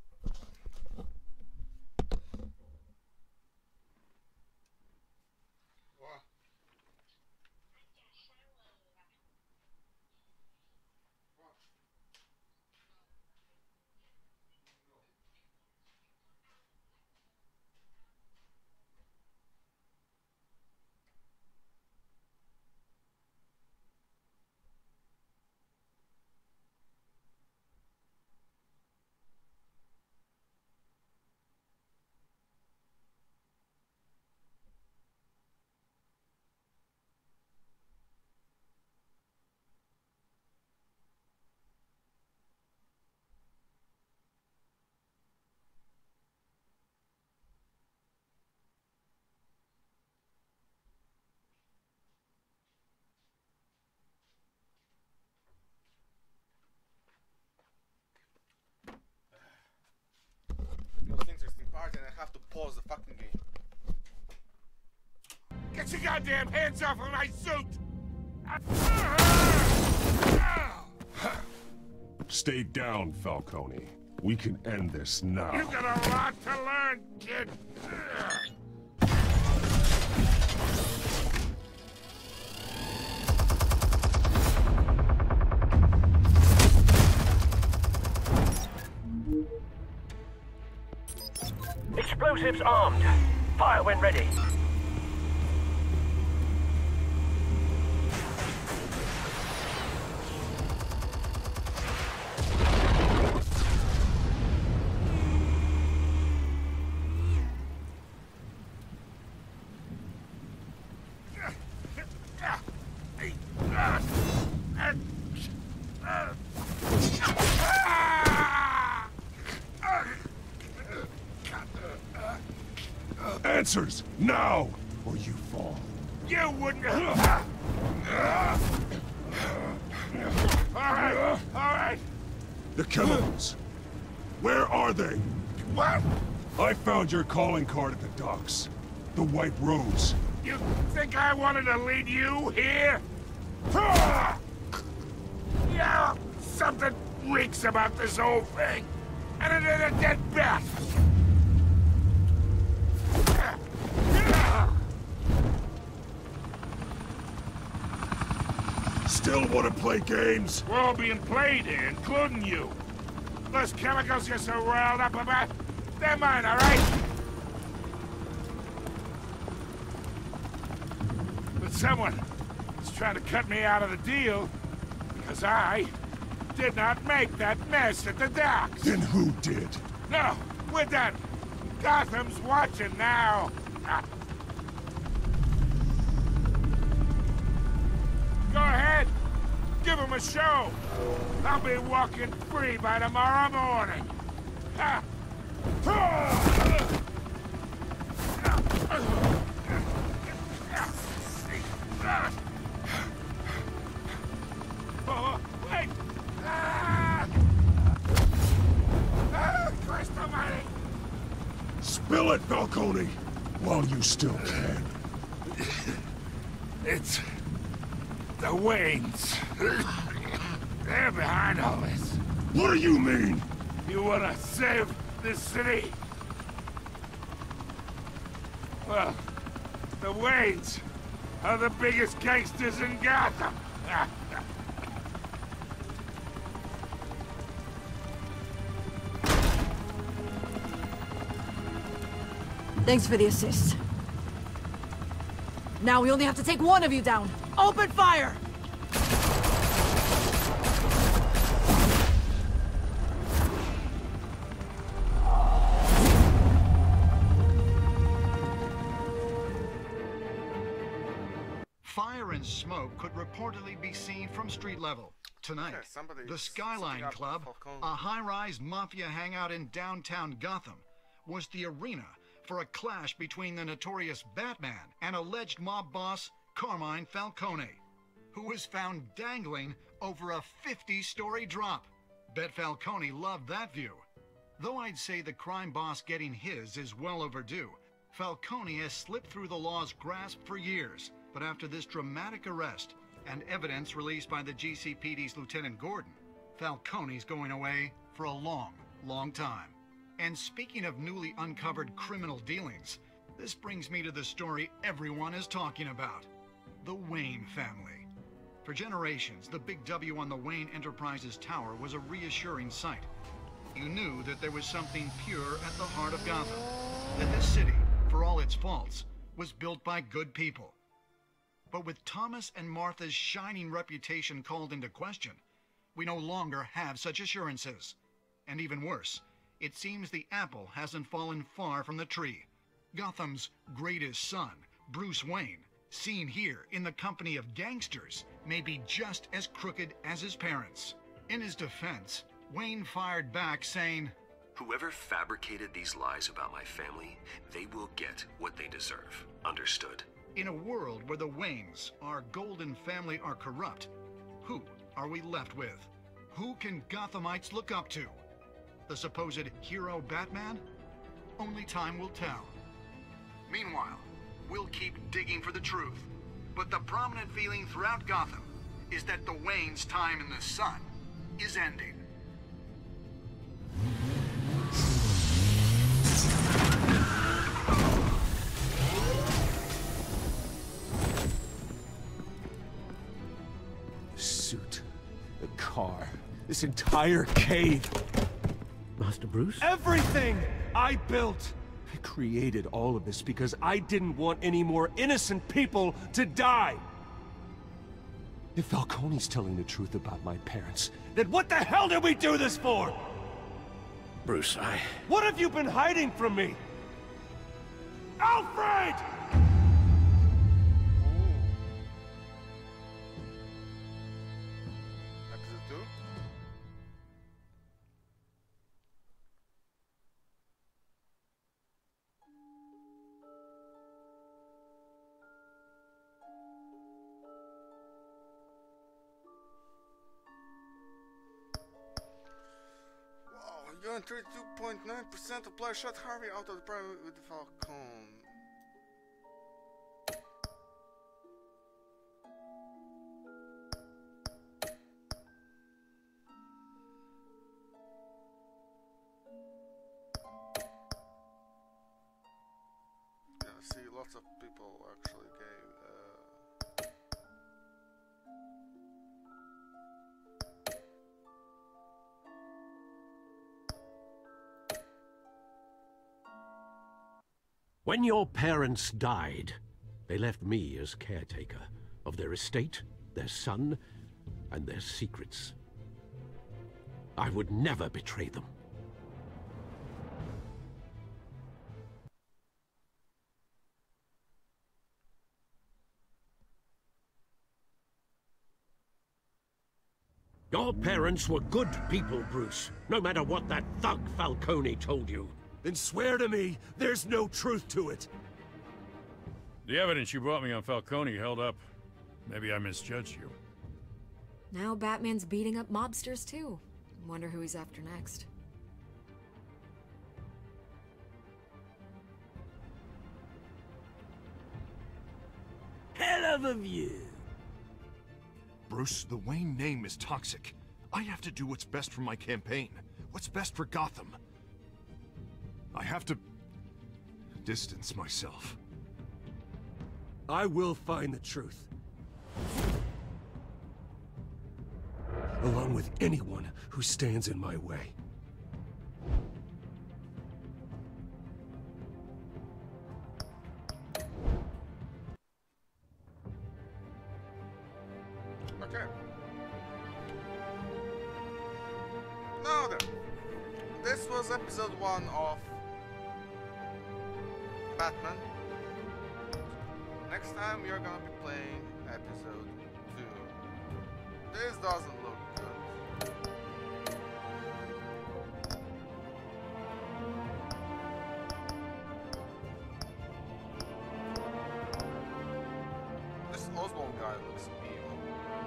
Most interesting part, and I have to pause the fucking game. Get your goddamn hands off of my suit! Stay down, Falcone. We can end this now. You got a lot to learn, kid! Explosives armed. Fire when ready. Answers, now, or you fall. You wouldn't... Alright. The chemicals. Where are they? What? I found your calling card at the docks. The White Rose. You think I wanted to lead you here? Yeah, something reeks about this whole thing. And it is a dead bat. Still want to play games? We're all being played here, including you. Those chemicals you're so riled up about, they're mine, all right? But someone is trying to cut me out of the deal because I did not make that mess at the docks. Then who did? No, we're done. Gotham's watching now. Go ahead. Give him a show. I'll be walking free by tomorrow morning. Oh, wait! Christ almighty! Spill it, Falcone, while you still can. It's... the Waynes. They're behind all this. What do you mean? You wanna save this city? Well, the Waynes are the biggest gangsters in Gotham. Thanks for the assist. Now we only have to take one of you down. Open fire! Fire and smoke could reportedly be seen from street level. Tonight, the Skyline Club, a high-rise mafia hangout in downtown Gotham, was the arena for a clash between the notorious Batman and alleged mob boss Carmine Falcone, who was found dangling over a 50-story drop. Bet Falcone loved that view. Though I'd say the crime boss getting his is well overdue, Falcone has slipped through the law's grasp for years. But after this dramatic arrest and evidence released by the GCPD's Lieutenant Gordon, Falcone's going away for a long, long time. And speaking of newly uncovered criminal dealings, this brings me to the story everyone is talking about: the Wayne family. For generations, the big W on the Wayne Enterprises Tower was a reassuring sight. You knew that there was something pure at the heart of Gotham, that this city, for all its faults, was built by good people. But with Thomas and Martha's shining reputation called into question, we no longer have such assurances. And even worse, it seems the apple hasn't fallen far from the tree. Gotham's greatest son, Bruce Wayne, seen here in the company of gangsters, may be just as crooked as his parents. In his defense, Wayne fired back saying, "Whoever fabricated these lies about my family, they will get what they deserve. Understood?" In a world where the Waynes, our golden family, are corrupt, who are we left with? Who can Gothamites look up to? The supposed hero Batman? Only time will tell. Meanwhile, we'll keep digging for the truth. But the prominent feeling throughout Gotham is that the Waynes' time in the sun is ending. Suit, the car, this entire cave. Master Bruce? Everything I built! I created all of this because I didn't want any more innocent people to die! If Falcone's telling the truth about my parents, then what the hell did we do this for? Bruce, What have you been hiding from me? Alfred! You and 32.9% of players shot Harvey out of the private with the Falcone. Yeah, I see lots of people actually gave When your parents died, they left me as caretaker of their estate, their son, and their secrets. I would never betray them. Your parents were good people, Bruce, no matter what that thug Falcone told you. Then swear to me there's no truth to it. The evidence you brought me on Falcone held up. Maybe I misjudged you. Now Batman's beating up mobsters too. Wonder who he's after next. Hell of a view. Bruce, the Wayne name is toxic. I have to do what's best for my campaign. What's best for Gotham. I have to distance myself. I will find the truth. Along with anyone who stands in my way. this was episode 1 of Batman. Next time we are gonna be playing episode 2. This doesn't look good. This Oswald guy looks evil.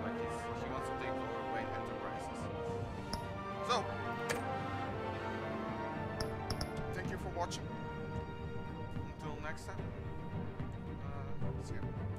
Like he wants to take over Wayne Enterprises. So, thank you for watching. Until next time, see you.